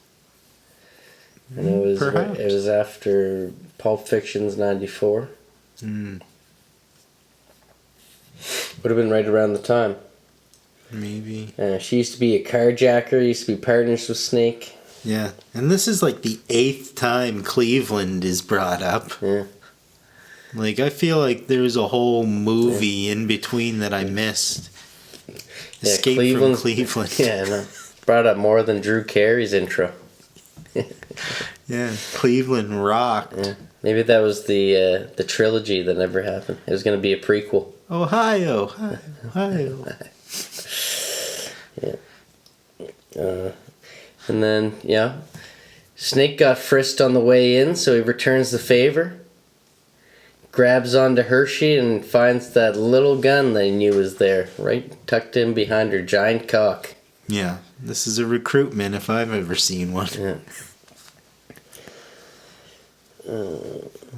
[SPEAKER 3] And it was after Pulp Fiction's 94.
[SPEAKER 2] Mm,
[SPEAKER 3] Would have been right around the time.
[SPEAKER 2] maybe.
[SPEAKER 3] She used to be a carjacker, used to be partners with Snake.
[SPEAKER 2] Yeah. And this is like the 8th time Cleveland is brought up.
[SPEAKER 3] Yeah.
[SPEAKER 2] Like, I feel like there's a whole movie in between that I missed. Escape from Cleveland.
[SPEAKER 3] Yeah, no. Brought up more than Drew Carey's intro.
[SPEAKER 2] Yeah, Cleveland rocked.
[SPEAKER 3] Yeah. Maybe that was the trilogy that never happened. It was going to be a prequel.
[SPEAKER 2] Ohio. Ohio.
[SPEAKER 3] Yeah. And then, yeah. Snake got frisked on the way in, so he returns the favor. Grabs onto Hershey and finds that little gun that he knew was there, right tucked in behind her giant cock.
[SPEAKER 2] Yeah, this is a recruitment if I've ever seen one.
[SPEAKER 3] Yeah.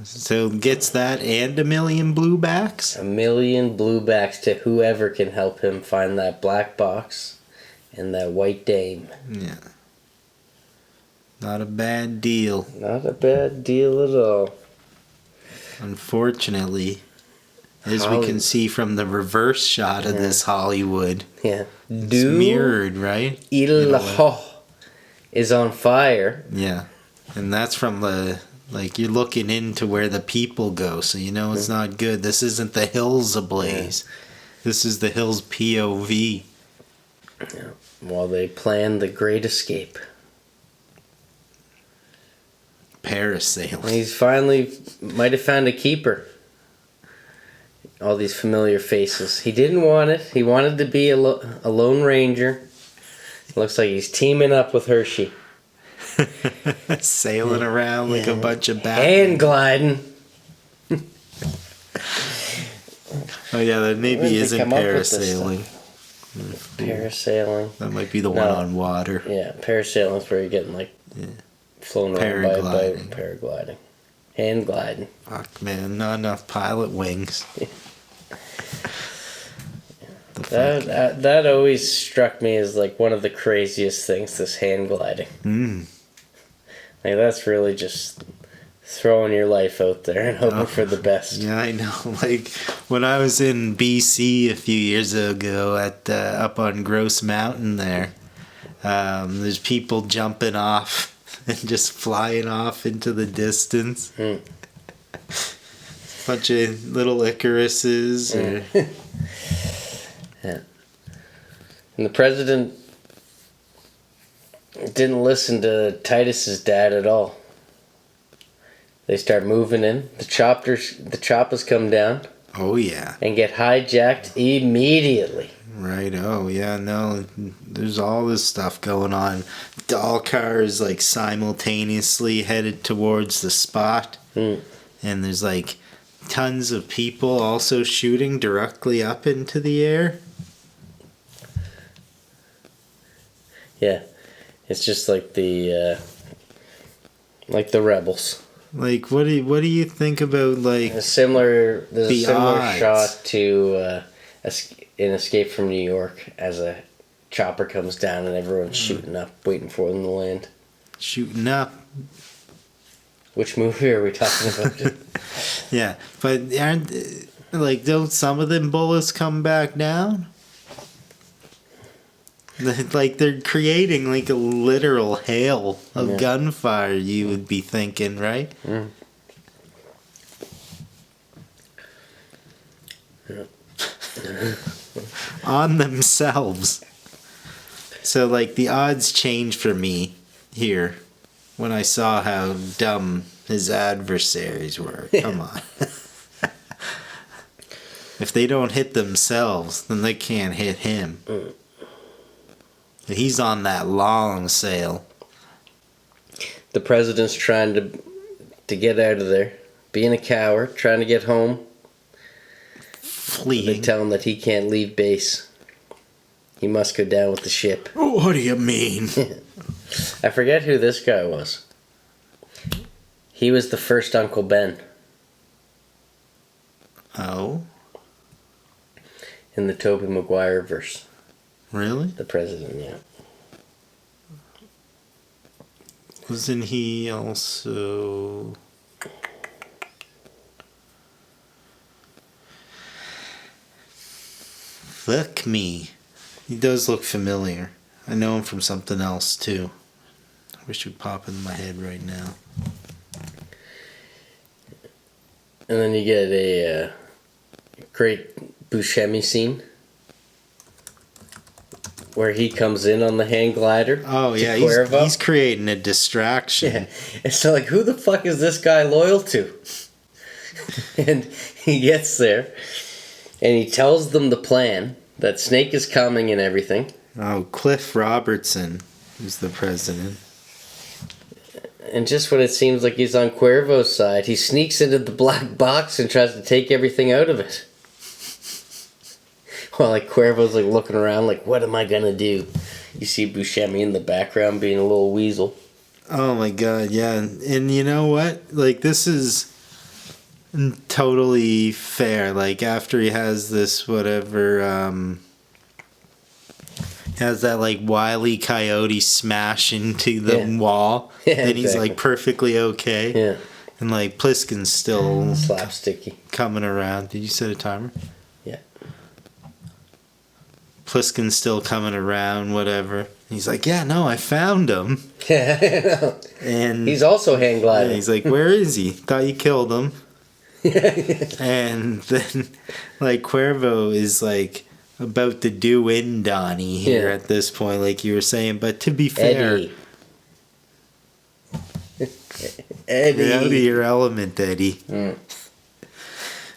[SPEAKER 2] So gets that and $1 million bluebacks?
[SPEAKER 3] $1 million bluebacks to whoever can help him find that black box and that white dame.
[SPEAKER 2] Yeah. Not a bad deal.
[SPEAKER 3] Not a bad deal at all.
[SPEAKER 2] Unfortunately, as we can see from the reverse shot of this Hollywood,
[SPEAKER 3] Yeah.
[SPEAKER 2] it's mirrored, right?
[SPEAKER 3] Il Ho is on fire.
[SPEAKER 2] Yeah. And that's from the, like, you're looking into where the people go, so you know it's not good. This isn't the hills ablaze. This is the hills POV.
[SPEAKER 3] Yeah. While they plan the great escape.
[SPEAKER 2] Parasailing.
[SPEAKER 3] He's finally might have found a keeper. All these familiar faces. He didn't want it. He wanted to be a Lone Ranger. Looks like he's teaming up with Hershey.
[SPEAKER 2] Sailing around like a bunch of bats.
[SPEAKER 3] Hand gliding.
[SPEAKER 2] Oh yeah, that maybe isn't parasailing.
[SPEAKER 3] Parasailing.
[SPEAKER 2] That might be the one on water.
[SPEAKER 3] Yeah, parasailing is where you're getting flown around by a boat. Paragliding. Hand gliding.
[SPEAKER 2] Fuck man, not enough pilot wings.
[SPEAKER 3] That always struck me as like one of the craziest things, this hand gliding. Like that's really just throwing your life out there and hoping for the best.
[SPEAKER 2] Yeah, I know. Like when I was in BC a few years ago at up on Gross Mountain there's people jumping off and just flying off into the distance. Bunch of little Icaruses.
[SPEAKER 3] Yeah. And the president didn't listen to Titus's dad at all. They start moving in. The choppers come down.
[SPEAKER 2] Oh yeah.
[SPEAKER 3] And get hijacked immediately.
[SPEAKER 2] Right. Oh yeah. No, there's all this stuff going on. All cars like simultaneously headed towards the spot, and there's like tons of people also shooting directly up into the air.
[SPEAKER 3] Yeah, it's just like the rebels.
[SPEAKER 2] Like, what do you think about like
[SPEAKER 3] there's a similar
[SPEAKER 2] odds?
[SPEAKER 3] Shot to in Escape from New York as a chopper comes down and everyone's shooting up, waiting for them to land.
[SPEAKER 2] Shooting up.
[SPEAKER 3] Which movie are we talking about?
[SPEAKER 2] Yeah, but don't some of them bullets come back down? Like they're creating like a literal hail of gunfire, you would be thinking, right? On themselves. So like the odds changed for me here when I saw how dumb his adversaries were. Come on. If they don't hit themselves, then they can't hit him. He's on that long sail.
[SPEAKER 3] The president's trying to get out of there, being a coward, trying to get home.
[SPEAKER 2] Fleeing.
[SPEAKER 3] They tell him that he can't leave base. He must go down with the ship.
[SPEAKER 2] What do you mean?
[SPEAKER 3] I forget who this guy was. He was the first Uncle Ben.
[SPEAKER 2] Oh?
[SPEAKER 3] In the Tobey Maguire verse.
[SPEAKER 2] Really?
[SPEAKER 3] The president, yeah.
[SPEAKER 2] Wasn't he also... Fuck me. He does look familiar. I know him from something else too. I wish it would pop in my head right now.
[SPEAKER 3] And then you get a great Buscemi scene where he comes in on the hand glider.
[SPEAKER 2] Oh yeah, he's creating a distraction.
[SPEAKER 3] Yeah. And so like, who the fuck is this guy loyal to? And he gets there and he tells them the plan, that Snake is coming and everything.
[SPEAKER 2] Oh, Cliff Robertson is the president.
[SPEAKER 3] And just when it seems like he's on Cuervo's side, he sneaks into the black box and tries to take everything out of it. While like Cuervo's like looking around like, what am I gonna do? You see Buscemi in the background being a little weasel.
[SPEAKER 2] Oh my god, yeah. And you know what? Like, this is totally fair. Like, after he has this whatever, has that like Wile E. Coyote smash into the wall, and he's like perfectly okay.
[SPEAKER 3] Yeah.
[SPEAKER 2] And like Pliskin's still
[SPEAKER 3] slapsticky
[SPEAKER 2] coming around. Did you set a timer?
[SPEAKER 3] Yeah.
[SPEAKER 2] Pliskin's still coming around, whatever. He's like, yeah, no, I found him.
[SPEAKER 3] Yeah, I know.
[SPEAKER 2] And
[SPEAKER 3] he's also hang gliding.
[SPEAKER 2] Yeah, he's like, where is he? Thought you killed him. And then, like, Cuervo is like about to do in Donnie here at this point, like you were saying. But to be fair,
[SPEAKER 3] Eddie.
[SPEAKER 2] Get out of your element, Eddie.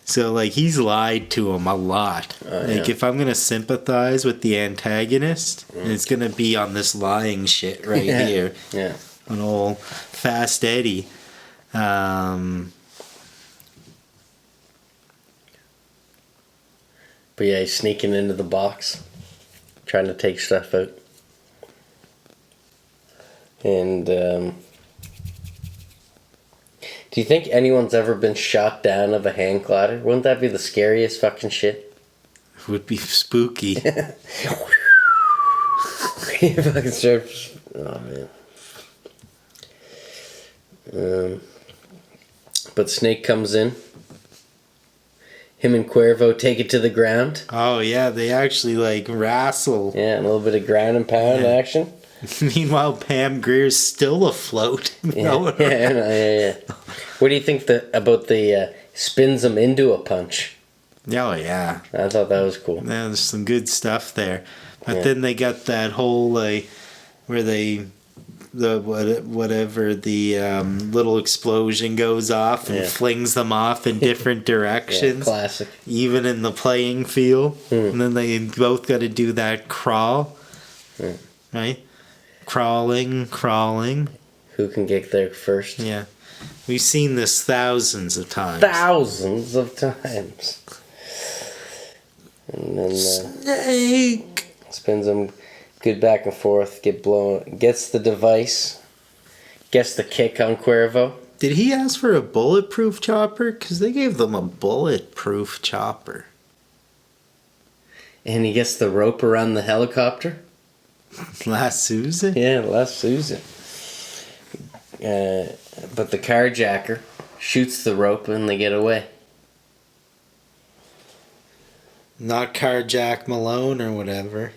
[SPEAKER 2] So, like, he's lied to him a lot. Like, if I'm going to sympathize with the antagonist, it's going to be on this lying shit right here.
[SPEAKER 3] Yeah.
[SPEAKER 2] An old Fast Eddie.
[SPEAKER 3] But yeah, he's sneaking into the box, trying to take stuff out. And, do you think anyone's ever been shot down of a hand glider? Wouldn't that be the scariest fucking shit?
[SPEAKER 2] It would be spooky.
[SPEAKER 3] He fucking starts. Oh man. But Snake comes in. Him and Cuervo take it to the ground.
[SPEAKER 2] Oh yeah, they actually like wrestle.
[SPEAKER 3] Yeah, a little bit of ground and pound action.
[SPEAKER 2] Meanwhile, Pam Greer's still afloat.
[SPEAKER 3] Yeah. What do you think about the spins them into a punch?
[SPEAKER 2] Oh yeah,
[SPEAKER 3] I thought that was cool.
[SPEAKER 2] Yeah, there's some good stuff there. But then they got that whole like where the little explosion goes off and flings them off in different directions.
[SPEAKER 3] Classic.
[SPEAKER 2] Even in the playing field. And then they both got to do that crawl. Right? Crawling.
[SPEAKER 3] Who can get there first?
[SPEAKER 2] Yeah. We've seen this thousands of times.
[SPEAKER 3] Thousands of times. And then
[SPEAKER 2] Snake
[SPEAKER 3] spins them good back and forth, gets the device, gets the kick on Cuervo.
[SPEAKER 2] Did he ask for a bulletproof chopper? Because they gave them a bulletproof chopper.
[SPEAKER 3] And he gets the rope around the helicopter.
[SPEAKER 2] Last Susan?
[SPEAKER 3] Yeah, Last Susan. But the carjacker shoots the rope and they get away.
[SPEAKER 2] Not Carjack Malone or whatever.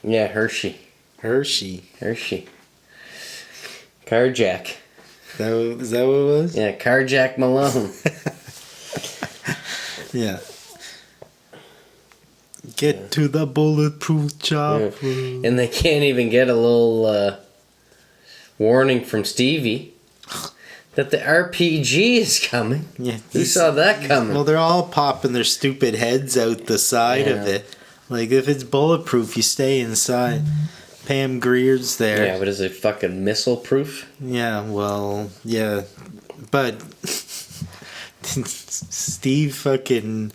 [SPEAKER 3] Yeah, Hershey. Carjack.
[SPEAKER 2] Is that what it was?
[SPEAKER 3] Yeah, Carjack Malone.
[SPEAKER 2] Yeah. Get to the bulletproof chopper.
[SPEAKER 3] Yeah. And they can't even get a little warning from Stevie that the RPG is coming.
[SPEAKER 2] Yeah,
[SPEAKER 3] Who saw that coming?
[SPEAKER 2] Well, they're all popping their stupid heads out the side of it. Like, if it's bulletproof, you stay inside. Pam Greer's there.
[SPEAKER 3] Yeah, but is it fucking missile proof?
[SPEAKER 2] Yeah, well, yeah. But Steve fucking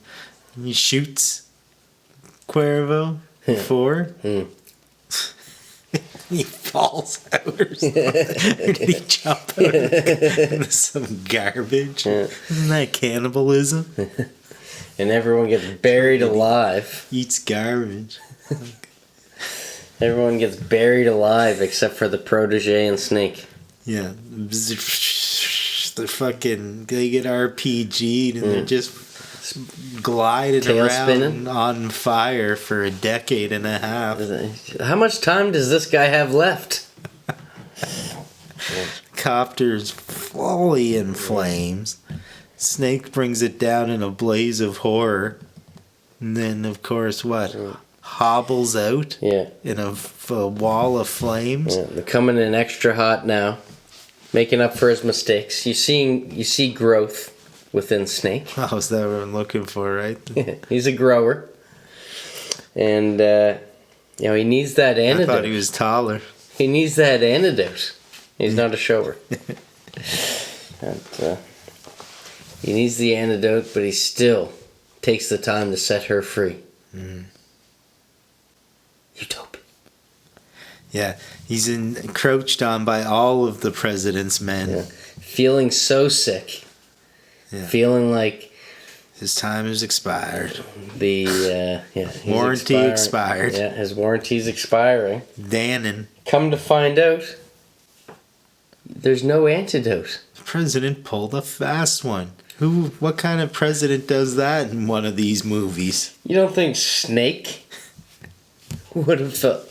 [SPEAKER 2] shoots Cuervo before. He falls out or something. Or did he jump out into some garbage? Isn't that cannibalism?
[SPEAKER 3] And everyone gets buried alive.
[SPEAKER 2] Eats garbage.
[SPEAKER 3] Everyone gets buried alive except for the protege and Snake.
[SPEAKER 2] Yeah. They get RPG'd and they're just gliding
[SPEAKER 3] Tail
[SPEAKER 2] around
[SPEAKER 3] spinning?
[SPEAKER 2] on fire for a decade and a half.
[SPEAKER 3] How much time does this guy have left?
[SPEAKER 2] Copter's fully in flames. Snake brings it down in a blaze of horror. And then, of course, what? Hobbles out in a wall of flames.
[SPEAKER 3] Yeah, they're coming in extra hot now, making up for his mistakes. You see growth within Snake.
[SPEAKER 2] Oh, is that what I'm looking for, right?
[SPEAKER 3] He's a grower. And, he needs that antidote.
[SPEAKER 2] I thought he was taller.
[SPEAKER 3] He needs that antidote. He's not a shower. And, he needs the antidote, but he still takes the time to set her free. Utopia.
[SPEAKER 2] Yeah, he's encroached on by all of the president's men.
[SPEAKER 3] Yeah. Feeling so sick. Yeah. Feeling like
[SPEAKER 2] his time has expired.
[SPEAKER 3] The
[SPEAKER 2] warranty expired.
[SPEAKER 3] Yeah, his warranty's expiring.
[SPEAKER 2] Dannon.
[SPEAKER 3] Come to find out, there's no antidote.
[SPEAKER 2] The president pulled a fast one. What kind of president does that in one of these movies?
[SPEAKER 3] You don't think Snake would have felt...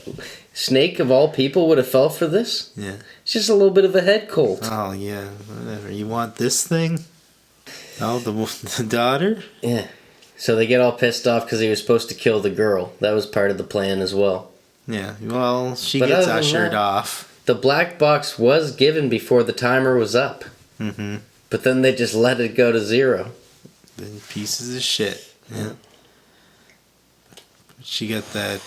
[SPEAKER 3] Snake, of all people, would have fell for this?
[SPEAKER 2] Yeah.
[SPEAKER 3] It's just a little bit of a head cold.
[SPEAKER 2] Oh, yeah. Whatever. You want this thing? Oh, the daughter?
[SPEAKER 3] Yeah. So they get all pissed off because he was supposed to kill the girl. That was part of the plan as well.
[SPEAKER 2] Yeah. Well, she gets ushered off.
[SPEAKER 3] The black box was given before the timer was up.
[SPEAKER 2] Mm-hmm.
[SPEAKER 3] But then they just let it go to 0.
[SPEAKER 2] The pieces of shit. Yeah. She got that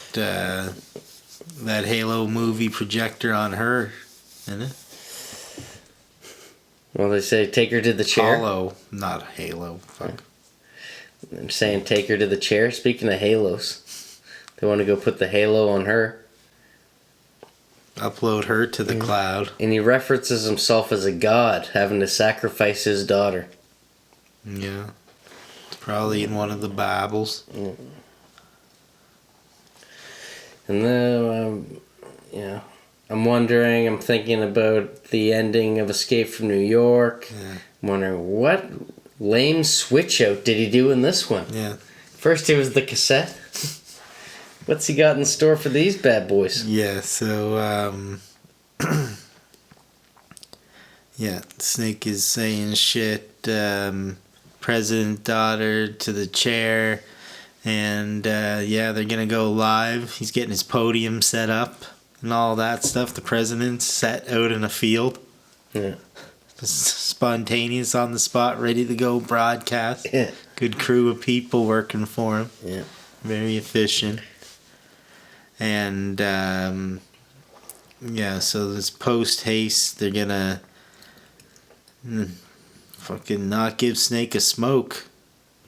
[SPEAKER 2] Halo movie projector on her, isn't it?
[SPEAKER 3] Well, they say take her to the chair.
[SPEAKER 2] Halo, not Halo. Fuck.
[SPEAKER 3] I'm saying take her to the chair. Speaking of halos, they want to go put the halo on her.
[SPEAKER 2] Upload her to the cloud.
[SPEAKER 3] And he references himself as a god, having to sacrifice his daughter.
[SPEAKER 2] Yeah. It's probably in one of the Bibles.
[SPEAKER 3] Yeah. And then, I'm wondering, I'm thinking about the ending of Escape from New York.
[SPEAKER 2] Yeah.
[SPEAKER 3] I'm wondering, what lame switch out did he do in this one?
[SPEAKER 2] Yeah.
[SPEAKER 3] First it was the cassette. What's he got in store for these bad boys?
[SPEAKER 2] Yeah, so, Snake is saying shit, president daughter to the chair, and, they're gonna go live. He's getting his podium set up and all that stuff. The president's set out in a field.
[SPEAKER 3] Yeah.
[SPEAKER 2] Spontaneous on the spot, ready to go broadcast.
[SPEAKER 3] Yeah.
[SPEAKER 2] Good crew of people working for him.
[SPEAKER 3] Yeah.
[SPEAKER 2] Very efficient. And, so this post-haste, they're gonna fucking not give Snake a smoke.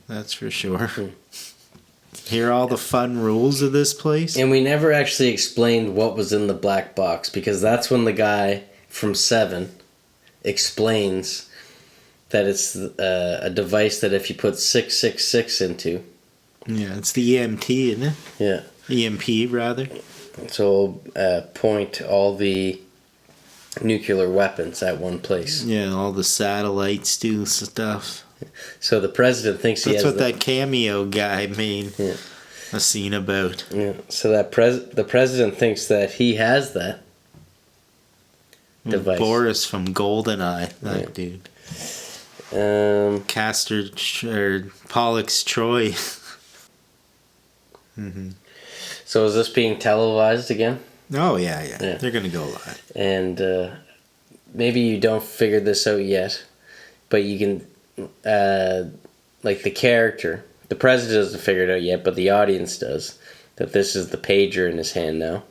[SPEAKER 2] That's for sure. Hear all the fun rules of this place?
[SPEAKER 3] And we never actually explained what was in the black box, because that's when the guy from 7 explains that it's a device that if you put 666 into...
[SPEAKER 2] Yeah, it's the EMT, isn't it?
[SPEAKER 3] Yeah.
[SPEAKER 2] EMP, rather.
[SPEAKER 3] So point all the nuclear weapons at one place.
[SPEAKER 2] Yeah, all the satellites do stuff.
[SPEAKER 3] So the president thinks he has...
[SPEAKER 2] That's what that cameo guy made a scene about.
[SPEAKER 3] Yeah. So that the president thinks that he has that device.
[SPEAKER 2] Boris from GoldenEye, that dude. Castor or Pollux Troy. Mm-hmm.
[SPEAKER 3] So is this being televised again?
[SPEAKER 2] Oh, yeah. They're going to go live.
[SPEAKER 3] And maybe you don't figure this out yet, but you can, like the character, the president doesn't figure it out yet, but the audience does, that this is the pager in his hand now.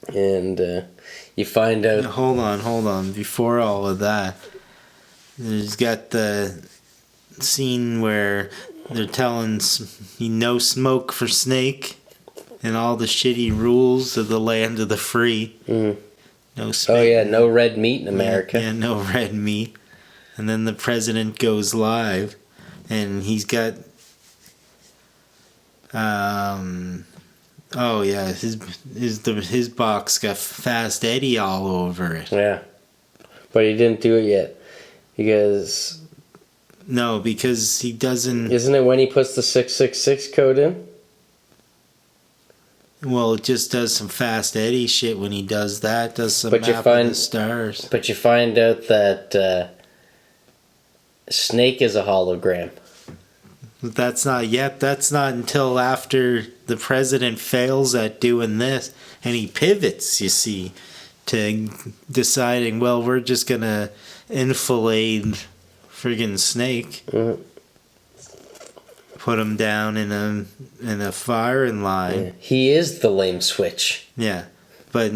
[SPEAKER 3] And you find out...
[SPEAKER 2] Now, hold on. Before all of that, there's got the scene where they're telling no smoke for Snake and all the shitty rules of the land of the free.
[SPEAKER 3] Mm.
[SPEAKER 2] No smoke.
[SPEAKER 3] Oh yeah, no red meat in America.
[SPEAKER 2] Yeah, no red meat. And then the president goes live, and he's got his box got Fast Eddie all over it.
[SPEAKER 3] Yeah. But he didn't do it yet. Because
[SPEAKER 2] he doesn't...
[SPEAKER 3] Isn't it when he puts the 666 code in?
[SPEAKER 2] Well, it just does some Fast Eddie shit when he does that. Does some
[SPEAKER 3] But
[SPEAKER 2] map of the stars.
[SPEAKER 3] But you find out that Snake is a hologram.
[SPEAKER 2] That's not yet. That's not until after the president fails at doing this. And he pivots, you see, to deciding, well, we're just going to enfilade friggin' Snake.
[SPEAKER 3] Mm-hmm.
[SPEAKER 2] Put him down in a firing line.
[SPEAKER 3] Yeah. He is the lame switch.
[SPEAKER 2] Yeah. But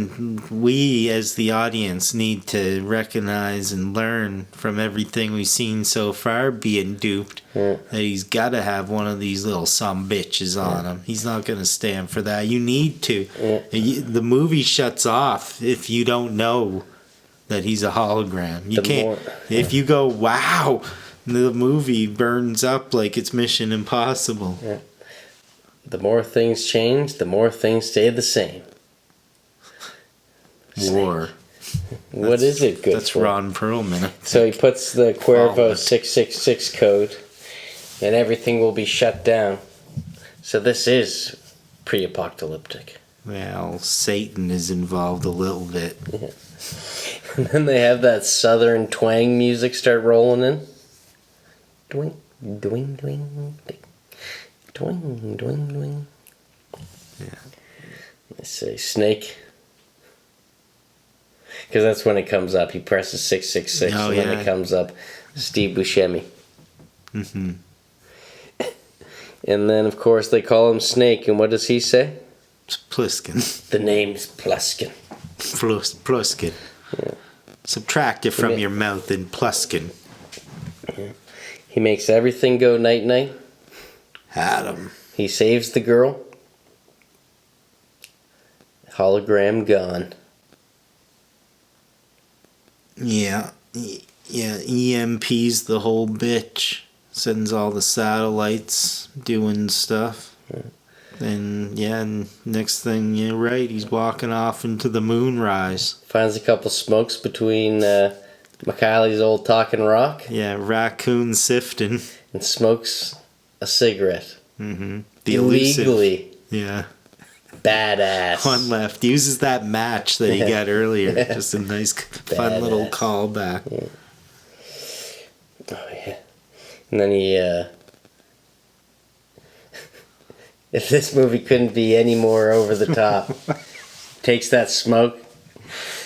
[SPEAKER 2] we, as the audience, need to recognize and learn from everything we've seen so far being duped that he's got to have one of these little bitches on him. He's not going to stand for that. You need to. The movie shuts off if you don't know that he's a hologram. You can't. If you go, wow, the movie burns up like it's Mission Impossible.
[SPEAKER 3] Yeah. The more things change, the more things stay the same.
[SPEAKER 2] War.
[SPEAKER 3] What is it good
[SPEAKER 2] That's
[SPEAKER 3] for?
[SPEAKER 2] Ron Perlman.
[SPEAKER 3] So he puts the Cuervo 666 code, and everything will be shut down. So this is pre-apocalyptic.
[SPEAKER 2] Well, Satan is involved a little bit.
[SPEAKER 3] Yeah. And then they have that southern twang music start rolling in. Dwing, dwing, dwing, dwing, dwing, dwing.
[SPEAKER 2] Yeah.
[SPEAKER 3] Let's say Snake. Because that's when it comes up. He presses 666, and then it comes up Steve Buscemi.
[SPEAKER 2] Mm-hmm.
[SPEAKER 3] And then, of course, they call him Snake, and what does he say?
[SPEAKER 2] It's Pliskin.
[SPEAKER 3] The name's Pluskin.
[SPEAKER 2] Pluskin.
[SPEAKER 3] Yeah.
[SPEAKER 2] Subtract it from your mouth in Pluskin.
[SPEAKER 3] Yeah. He makes everything go night-night.
[SPEAKER 2] Adam.
[SPEAKER 3] He saves the girl. Hologram gone.
[SPEAKER 2] Yeah. Yeah, EMP's the whole bitch. Sends all the satellites doing stuff.
[SPEAKER 3] Yeah.
[SPEAKER 2] And and next thing you're right, he's walking off into the moonrise.
[SPEAKER 3] Finds a couple smokes between Makali's old talking rock.
[SPEAKER 2] Yeah, raccoon sifting.
[SPEAKER 3] And smokes a cigarette.
[SPEAKER 2] Mm-hmm.
[SPEAKER 3] Illegally.
[SPEAKER 2] Yeah.
[SPEAKER 3] Badass.
[SPEAKER 2] One left. Uses that match that he got earlier. Just a nice, fun little callback.
[SPEAKER 3] Yeah. Oh, yeah. And then he, if this movie couldn't be any more over the top, takes that smoke,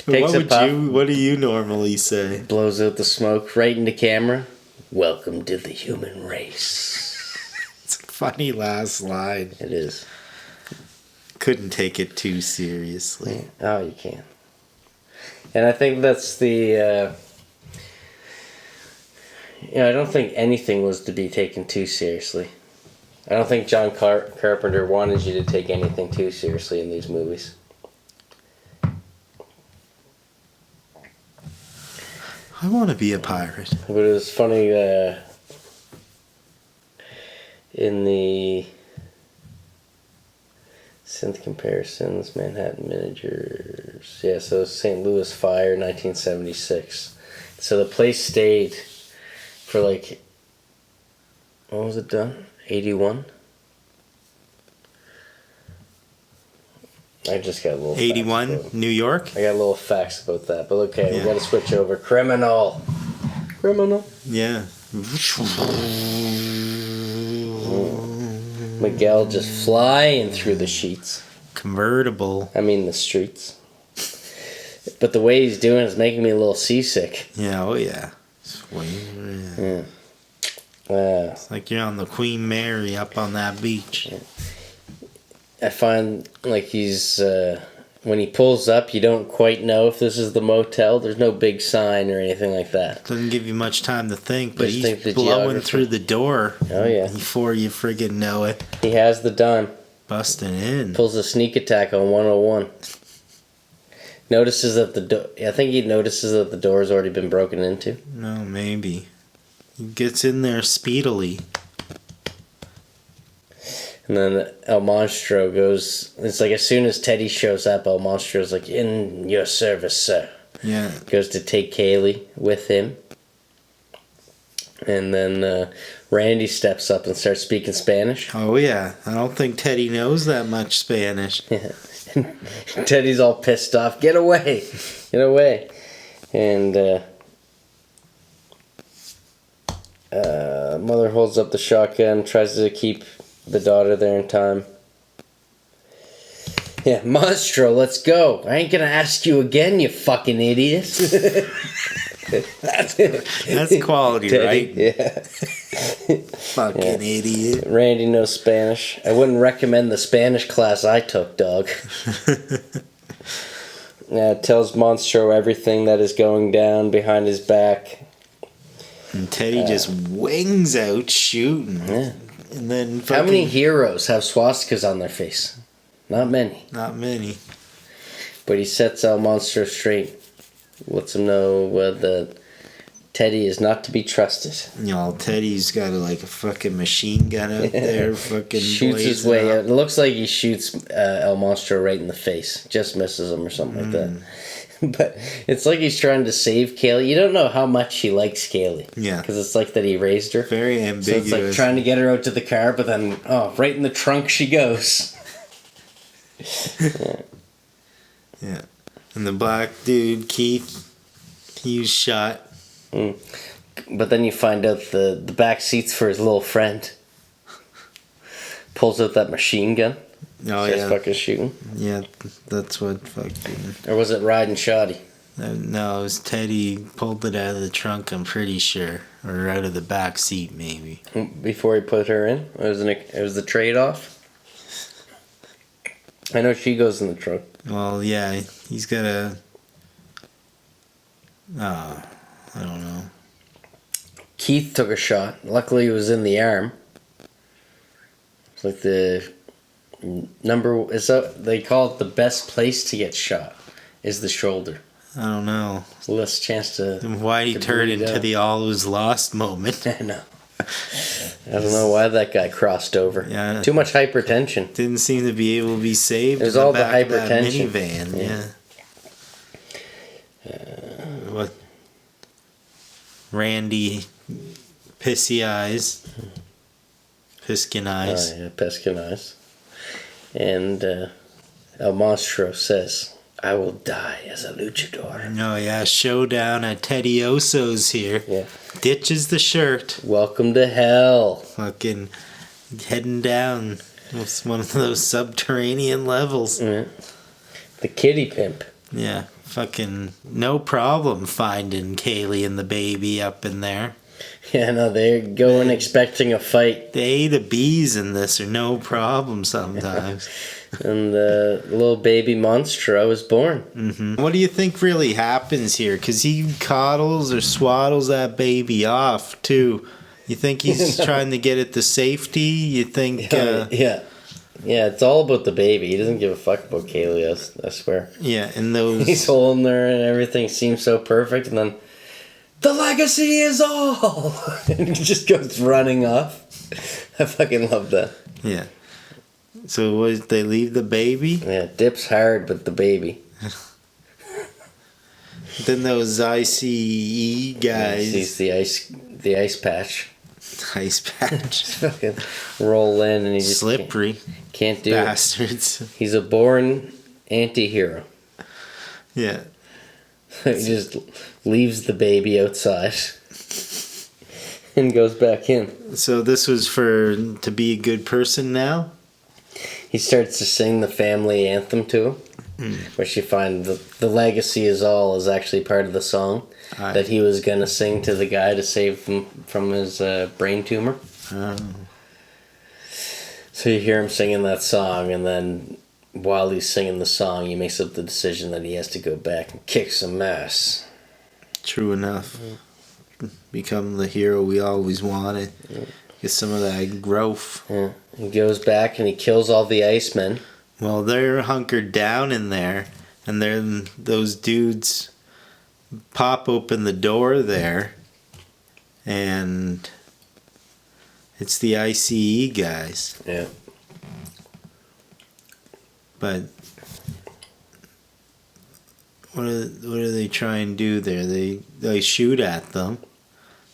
[SPEAKER 3] takes a puff.
[SPEAKER 2] What do you normally say?
[SPEAKER 3] Blows out the smoke right into camera. Welcome to the human race.
[SPEAKER 2] It's a funny last line.
[SPEAKER 3] It is.
[SPEAKER 2] Couldn't take it too seriously.
[SPEAKER 3] Oh, you can. And I think that's the... I don't think anything was to be taken too seriously. I don't think John Carpenter wanted you to take anything too seriously in these movies.
[SPEAKER 2] I want to be a pirate.
[SPEAKER 3] But it was funny in the synth comparisons, Manhattan Miniatures. Yeah, so it was St. Louis Fire, 1976. So the place stayed for like, what was it done? 81? I just got a little
[SPEAKER 2] 81, New York?
[SPEAKER 3] I got a little facts about that, but okay,
[SPEAKER 2] Yeah.
[SPEAKER 3] we gotta switch over. Criminal.
[SPEAKER 2] Yeah.
[SPEAKER 3] Miguel just flying through the sheets.
[SPEAKER 2] Convertible.
[SPEAKER 3] I mean the streets. But the way he's doing is making me a little seasick.
[SPEAKER 2] Yeah, oh yeah.
[SPEAKER 3] Yeah.
[SPEAKER 2] It's like you're on the Queen Mary up on that beach.
[SPEAKER 3] I find like he's when he pulls up, you don't quite know if this is the motel. There's no big sign or anything like that.
[SPEAKER 2] Doesn't give you much time to think, but
[SPEAKER 3] Just
[SPEAKER 2] he's
[SPEAKER 3] think the
[SPEAKER 2] blowing
[SPEAKER 3] geography.
[SPEAKER 2] through the door.
[SPEAKER 3] Oh yeah.
[SPEAKER 2] Before you friggin' know it.
[SPEAKER 3] He has the dime.
[SPEAKER 2] Busting in.
[SPEAKER 3] Pulls a sneak attack on 101. Notices that I think he notices that the door's already been broken into.
[SPEAKER 2] No, maybe. He gets in there speedily.
[SPEAKER 3] And then El Monstro goes... It's like as soon as Teddy shows up, El Monstro's like, in your service, sir.
[SPEAKER 2] Yeah.
[SPEAKER 3] Goes to take Kaylee with him. And then Randy steps up and starts speaking Spanish.
[SPEAKER 2] Oh, yeah. I don't think Teddy knows that much Spanish.
[SPEAKER 3] Teddy's all pissed off. Get away! Get away! And mother holds up the shotgun, tries to keep the daughter there in time. Yeah, Monstro, let's go. I ain't gonna ask you again, you fucking idiot.
[SPEAKER 2] That's quality,
[SPEAKER 3] Teddy,
[SPEAKER 2] right?
[SPEAKER 3] Yeah.
[SPEAKER 2] Fucking idiot.
[SPEAKER 3] Randy knows Spanish. I wouldn't recommend the Spanish class I took, dog. Tells Monstro everything that is going down behind his back.
[SPEAKER 2] And Teddy just wings out shooting.
[SPEAKER 3] Yeah.
[SPEAKER 2] And then
[SPEAKER 3] How many heroes have swastikas on their face? Not many.
[SPEAKER 2] Not many.
[SPEAKER 3] But he sets El Monstro straight. Lets him know that Teddy is not to be trusted.
[SPEAKER 2] You know, Teddy's got a fucking machine gun out there. Fucking
[SPEAKER 3] shoots his
[SPEAKER 2] blazing
[SPEAKER 3] way
[SPEAKER 2] up.
[SPEAKER 3] out. It looks like he shoots El Monstro right in the face. Just misses him or something like that. But it's like he's trying to save Kaylee. You don't know how much he likes Kaylee.
[SPEAKER 2] Yeah.
[SPEAKER 3] Because it's like that he raised her.
[SPEAKER 2] Very
[SPEAKER 3] So
[SPEAKER 2] ambiguous.
[SPEAKER 3] it's like trying to get her out to the car, but then, right in the trunk she goes.
[SPEAKER 2] Yeah. And the black dude, Keith, he was shot.
[SPEAKER 3] But then you find out the back seat's for his little friend. Pulls out that machine gun.
[SPEAKER 2] Oh,
[SPEAKER 3] Starts
[SPEAKER 2] yeah.
[SPEAKER 3] fucking shooting.
[SPEAKER 2] Yeah, that's what fucking...
[SPEAKER 3] Or was it riding shoddy?
[SPEAKER 2] No, it was Teddy pulled it out of the trunk, I'm pretty sure. Or out of the back seat, maybe.
[SPEAKER 3] Before he put her in? It was the trade-off? I know she goes in the trunk.
[SPEAKER 2] Well, yeah, he's got a... I don't know.
[SPEAKER 3] Keith took a shot. Luckily, it was in the arm. It's like the number... They call it the best place to get shot, is the shoulder.
[SPEAKER 2] I don't know.
[SPEAKER 3] Less chance to...
[SPEAKER 2] Then why'd he turn into the all was lost moment?
[SPEAKER 3] I know. I don't know why that guy crossed over.
[SPEAKER 2] Yeah.
[SPEAKER 3] Too much hypertension.
[SPEAKER 2] Didn't seem to be able to be saved.
[SPEAKER 3] It was
[SPEAKER 2] in
[SPEAKER 3] all the
[SPEAKER 2] back of that
[SPEAKER 3] hypertension.
[SPEAKER 2] minivan, what? Randy, pissy eyes. Piskin eyes.
[SPEAKER 3] Oh, yeah, Peskin eyes. And El Monstro says, I will die as a luchador.
[SPEAKER 2] Oh, yeah, showdown at Teddy Oso's here.
[SPEAKER 3] Yeah.
[SPEAKER 2] Ditches the shirt.
[SPEAKER 3] Welcome to hell.
[SPEAKER 2] Fucking heading down. It's one of those subterranean levels.
[SPEAKER 3] Yeah. The kitty pimp.
[SPEAKER 2] Yeah, fucking no problem finding Kaylee and the baby up in there.
[SPEAKER 3] Yeah, no, they're going expecting a fight.
[SPEAKER 2] The A to B's in this are no problem sometimes.
[SPEAKER 3] And the little baby Monstro is born.
[SPEAKER 2] Mm-hmm. What do you think really happens here? Because he coddles or swaddles that baby off, too. You think he's trying to get it to safety? You think...
[SPEAKER 3] Yeah, it's all about the baby. He doesn't give a fuck about Kaylee, I swear.
[SPEAKER 2] Yeah, and those...
[SPEAKER 3] He's holding her and everything seems so perfect, and then... The legacy is all! And he just goes running off. I fucking love that.
[SPEAKER 2] Yeah. So they leave the baby?
[SPEAKER 3] Yeah, dips hard with the baby.
[SPEAKER 2] Then those ICE guys...
[SPEAKER 3] Sees the ice patch.
[SPEAKER 2] Ice patch.
[SPEAKER 3] Just fucking roll in and he just
[SPEAKER 2] Slippery.
[SPEAKER 3] can't do
[SPEAKER 2] bastards.
[SPEAKER 3] it. He's a born anti-hero.
[SPEAKER 2] Yeah.
[SPEAKER 3] He just leaves the baby outside and goes back in.
[SPEAKER 2] So this was to be a good person now?
[SPEAKER 3] He starts to sing the family anthem to him, which you find the legacy is all is actually part of the song that he was going to sing to the guy to save him from his brain tumor.
[SPEAKER 2] Oh.
[SPEAKER 3] So you hear him singing that song, and then while he's singing the song, he makes up the decision that he has to go back and kick some ass.
[SPEAKER 2] True enough. Become the hero we always wanted. Get some of that growth.
[SPEAKER 3] Yeah. He goes back and he kills all the Icemen.
[SPEAKER 2] Well, they're hunkered down in there, and then those dudes pop open the door there, and it's the ICE guys.
[SPEAKER 3] Yeah.
[SPEAKER 2] But what do they try and do there? They shoot at them.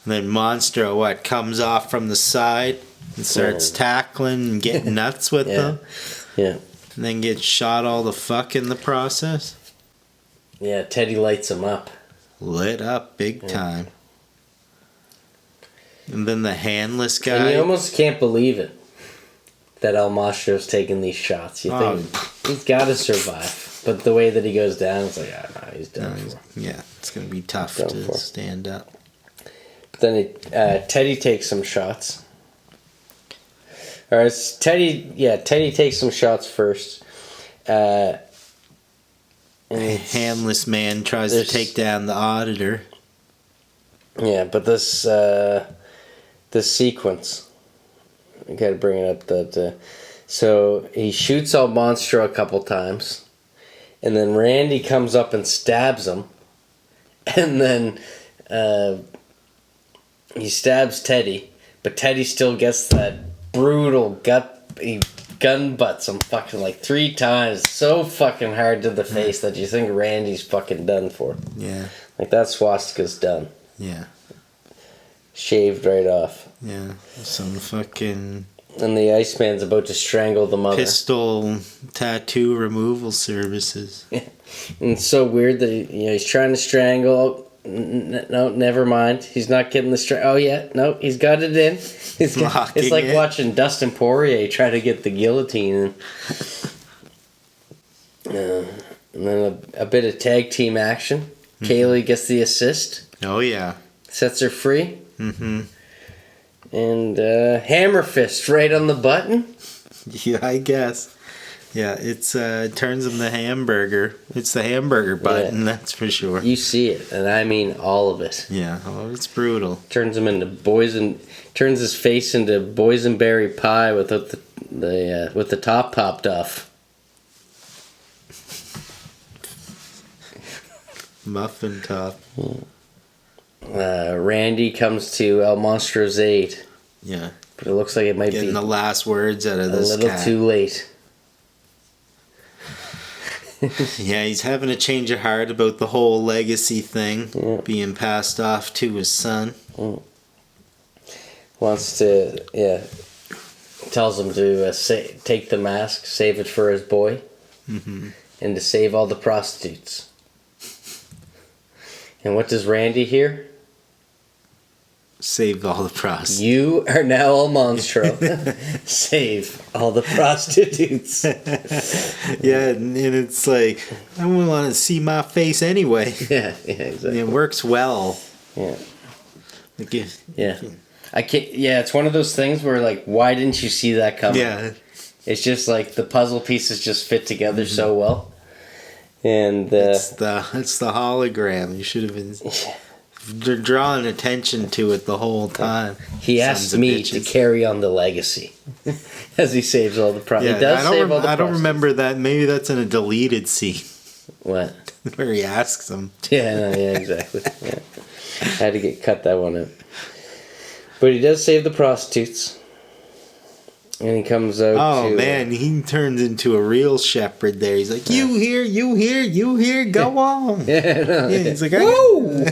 [SPEAKER 2] And then Monstro, comes off from the side and starts tackling and getting nuts with them.
[SPEAKER 3] Yeah.
[SPEAKER 2] And then gets shot all the fuck in the process.
[SPEAKER 3] Yeah, Teddy lights him up.
[SPEAKER 2] Lit up big time. And then the handless guy.
[SPEAKER 3] And you almost can't believe it that El Mastro's taking these shots. You think he's got to survive. But the way that he goes down, it's like, he's done for.
[SPEAKER 2] Yeah, it's going to be tough to stand up.
[SPEAKER 3] Then Teddy takes some shots. Or it's Teddy takes some shots first.
[SPEAKER 2] A handless man tries to take down the auditor.
[SPEAKER 3] Yeah, but this sequence, I gotta bring it up that. So he shoots El Monstro a couple times, and then Randy comes up and stabs him, and then he stabs Teddy, but Teddy still gets that brutal he gun butts him fucking like 3 times so fucking hard to the face that you think Randy's fucking done for.
[SPEAKER 2] Yeah.
[SPEAKER 3] Like that swastika's done.
[SPEAKER 2] Yeah.
[SPEAKER 3] Shaved right off.
[SPEAKER 2] Yeah. Some fucking...
[SPEAKER 3] And the Iceman's about to strangle the mother.
[SPEAKER 2] Pistol tattoo removal services.
[SPEAKER 3] And it's so weird that he's trying to strangle. No, never mind. He's not getting the Oh yeah, no, he's got it in. It's like watching Dustin Poirier try to get the guillotine in. And then a bit of tag team action. Kaylee gets the assist.
[SPEAKER 2] Oh, yeah.
[SPEAKER 3] Sets her free.
[SPEAKER 2] Mm-hmm.
[SPEAKER 3] And hammer fist right on the button.
[SPEAKER 2] Yeah, I guess. Yeah, it's turns him the hamburger. It's the hamburger button, that's for sure.
[SPEAKER 3] You see it, and I mean all of it.
[SPEAKER 2] Yeah, oh, it's brutal.
[SPEAKER 3] Turns him into turns his face into boysenberry pie with the top popped off.
[SPEAKER 2] Muffin top.
[SPEAKER 3] Randy comes to El Monstro's aid.
[SPEAKER 2] Yeah.
[SPEAKER 3] But it looks like it might
[SPEAKER 2] Getting
[SPEAKER 3] be
[SPEAKER 2] the last words out of this
[SPEAKER 3] a little
[SPEAKER 2] cat.
[SPEAKER 3] too late.
[SPEAKER 2] Yeah, he's having a change of heart about the whole legacy thing being passed off to his son.
[SPEAKER 3] Wants to, tells him to take the mask, save it for his boy, and to save all the prostitutes. And what does Randy hear?
[SPEAKER 2] Save all the prostitutes.
[SPEAKER 3] You are now El Monstro. Save all the prostitutes.
[SPEAKER 2] Yeah, and it's like, I don't want to see my face anyway.
[SPEAKER 3] Yeah, exactly.
[SPEAKER 2] It works well.
[SPEAKER 3] Yeah.
[SPEAKER 2] Like,
[SPEAKER 3] Yeah. I can't. Yeah, it's one of those things where, like, why didn't you see that coming?
[SPEAKER 2] Yeah.
[SPEAKER 3] It's just like the puzzle pieces just fit together so well. And
[SPEAKER 2] it's the hologram. You should have been. They're drawing attention to it the whole time.
[SPEAKER 3] He asked me to carry on the legacy as he saves all the prostitutes.
[SPEAKER 2] Yeah,
[SPEAKER 3] he does save all the
[SPEAKER 2] I don't
[SPEAKER 3] prostitutes.
[SPEAKER 2] remember that. Maybe that's in a deleted scene.
[SPEAKER 3] What?
[SPEAKER 2] Where he asks him.
[SPEAKER 3] Yeah, exactly. Yeah. I had to cut that one out. But he does save the prostitutes. And he comes out
[SPEAKER 2] Oh, man, he turns into a real shepherd there. He's like, you here, go on.
[SPEAKER 3] Yeah, no.
[SPEAKER 2] Yeah, he's like,
[SPEAKER 3] woo!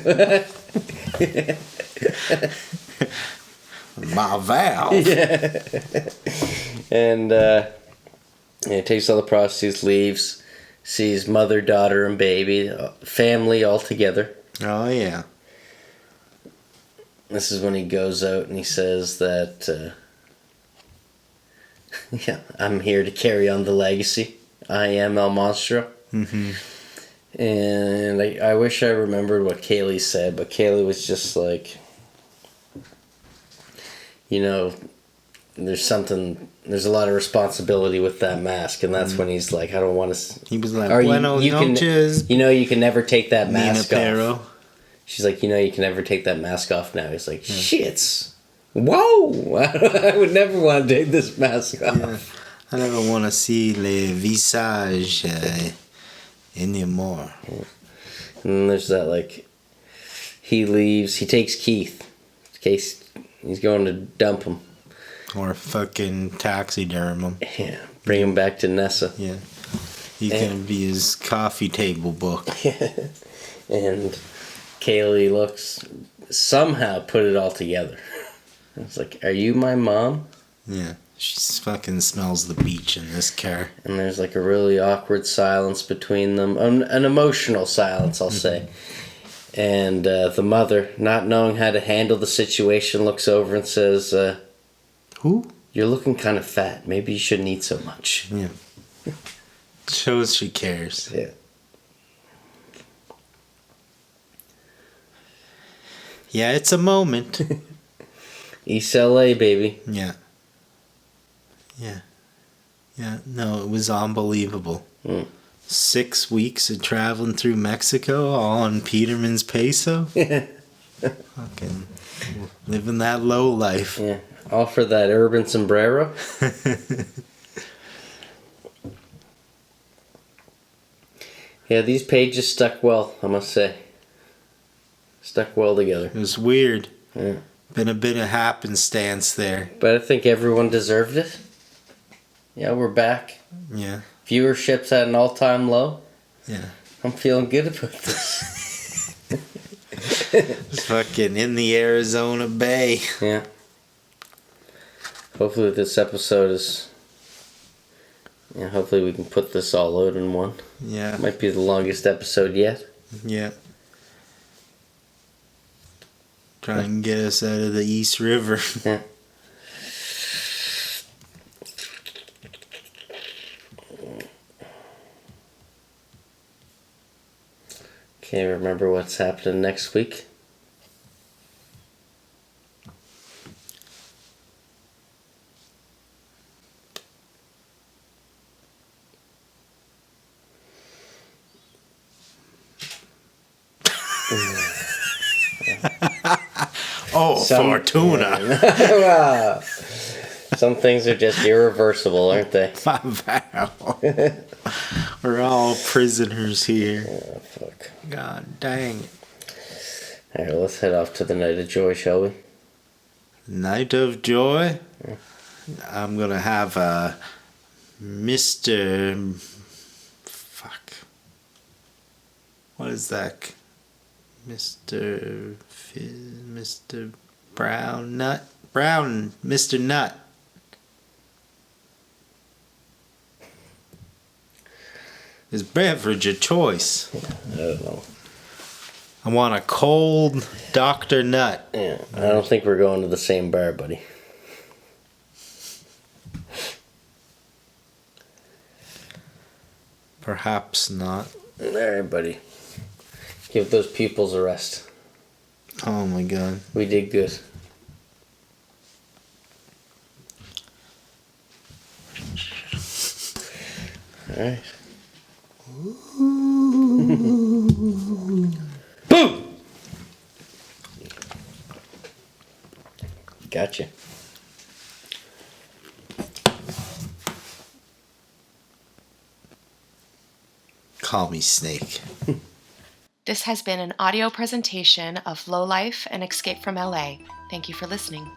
[SPEAKER 2] My valve.
[SPEAKER 3] Yeah. And he takes all the prostitutes, leaves, sees mother, daughter, and baby, family all together.
[SPEAKER 2] Oh, yeah.
[SPEAKER 3] This is when he goes out and he says that, I'm here to carry on the legacy. I am El Monstro.
[SPEAKER 2] Mm-hmm.
[SPEAKER 3] And I wish I remembered what Kaylee said, but Kaylee was just like, there's a lot of responsibility with that mask, and that's when he's like, I don't want to.
[SPEAKER 2] He was like,
[SPEAKER 3] you can never take that mask
[SPEAKER 2] Pero.
[SPEAKER 3] off. She's like, you can never take that mask off now. He's like, shits. Whoa! I would never want to take this mask off.
[SPEAKER 2] Yeah. I never want to see le visage anymore.
[SPEAKER 3] And then there's that, like, he leaves, he takes Keith. In case he's going to dump him.
[SPEAKER 2] Or fucking taxiderm him.
[SPEAKER 3] Yeah, bring him back to Nessa.
[SPEAKER 2] Yeah. He's going to be his coffee table book.
[SPEAKER 3] And Kaylee somehow put it all together. It's like, are you my mom?
[SPEAKER 2] Yeah. She fucking smells the beach in this car.
[SPEAKER 3] And there's like a really awkward silence between them. An emotional silence, I'll say. And the mother, not knowing how to handle the situation, looks over and says,
[SPEAKER 2] Who?
[SPEAKER 3] You're looking kind of fat. Maybe you shouldn't eat so much.
[SPEAKER 2] Yeah. Shows she cares.
[SPEAKER 3] Yeah.
[SPEAKER 2] Yeah, it's a moment.
[SPEAKER 3] East LA, baby.
[SPEAKER 2] Yeah. Yeah. Yeah. No, it was unbelievable. 6 weeks of traveling through Mexico, all on Peterman's peso. Fucking living that low life.
[SPEAKER 3] Yeah. All for that urban sombrero. Yeah, these pages stuck well, I must say. Stuck well together.
[SPEAKER 2] It was weird.
[SPEAKER 3] Yeah.
[SPEAKER 2] Been a bit of happenstance there.
[SPEAKER 3] But I think everyone deserved it. Yeah, we're back.
[SPEAKER 2] Yeah.
[SPEAKER 3] Viewership's at an all-time low.
[SPEAKER 2] Yeah.
[SPEAKER 3] I'm feeling good about this.
[SPEAKER 2] It's fucking in the Arizona Bay.
[SPEAKER 3] Yeah. Hopefully this episode is... Yeah, hopefully we can put this all out in one.
[SPEAKER 2] Yeah.
[SPEAKER 3] Might be the longest episode yet.
[SPEAKER 2] Yeah. Try and get us out of the East River.
[SPEAKER 3] Yeah. Can't remember what's happening next week.
[SPEAKER 2] Oh, Fortuna.
[SPEAKER 3] Wow. Some things are just irreversible, aren't they?
[SPEAKER 2] My vow. We're all prisoners here.
[SPEAKER 3] Oh, fuck.
[SPEAKER 2] God dang it.
[SPEAKER 3] Alright, let's head off to the night of joy, shall we?
[SPEAKER 2] Night of joy? I'm gonna have a Mr. Fuck. What is that? Mr. Brown Nut? Mr. Nut. His beverage of choice.
[SPEAKER 3] I don't know.
[SPEAKER 2] I want a cold Dr. Nut.
[SPEAKER 3] Yeah, I don't think we're going to the same bar, buddy.
[SPEAKER 2] Perhaps not.
[SPEAKER 3] Alright, buddy. Give those pupils a rest.
[SPEAKER 2] Oh my god.
[SPEAKER 3] We did good. Alright. Boom! Gotcha.
[SPEAKER 2] Call me Snake.
[SPEAKER 1] This has been an audio presentation of Lowlife and Escape from LA. Thank you for listening.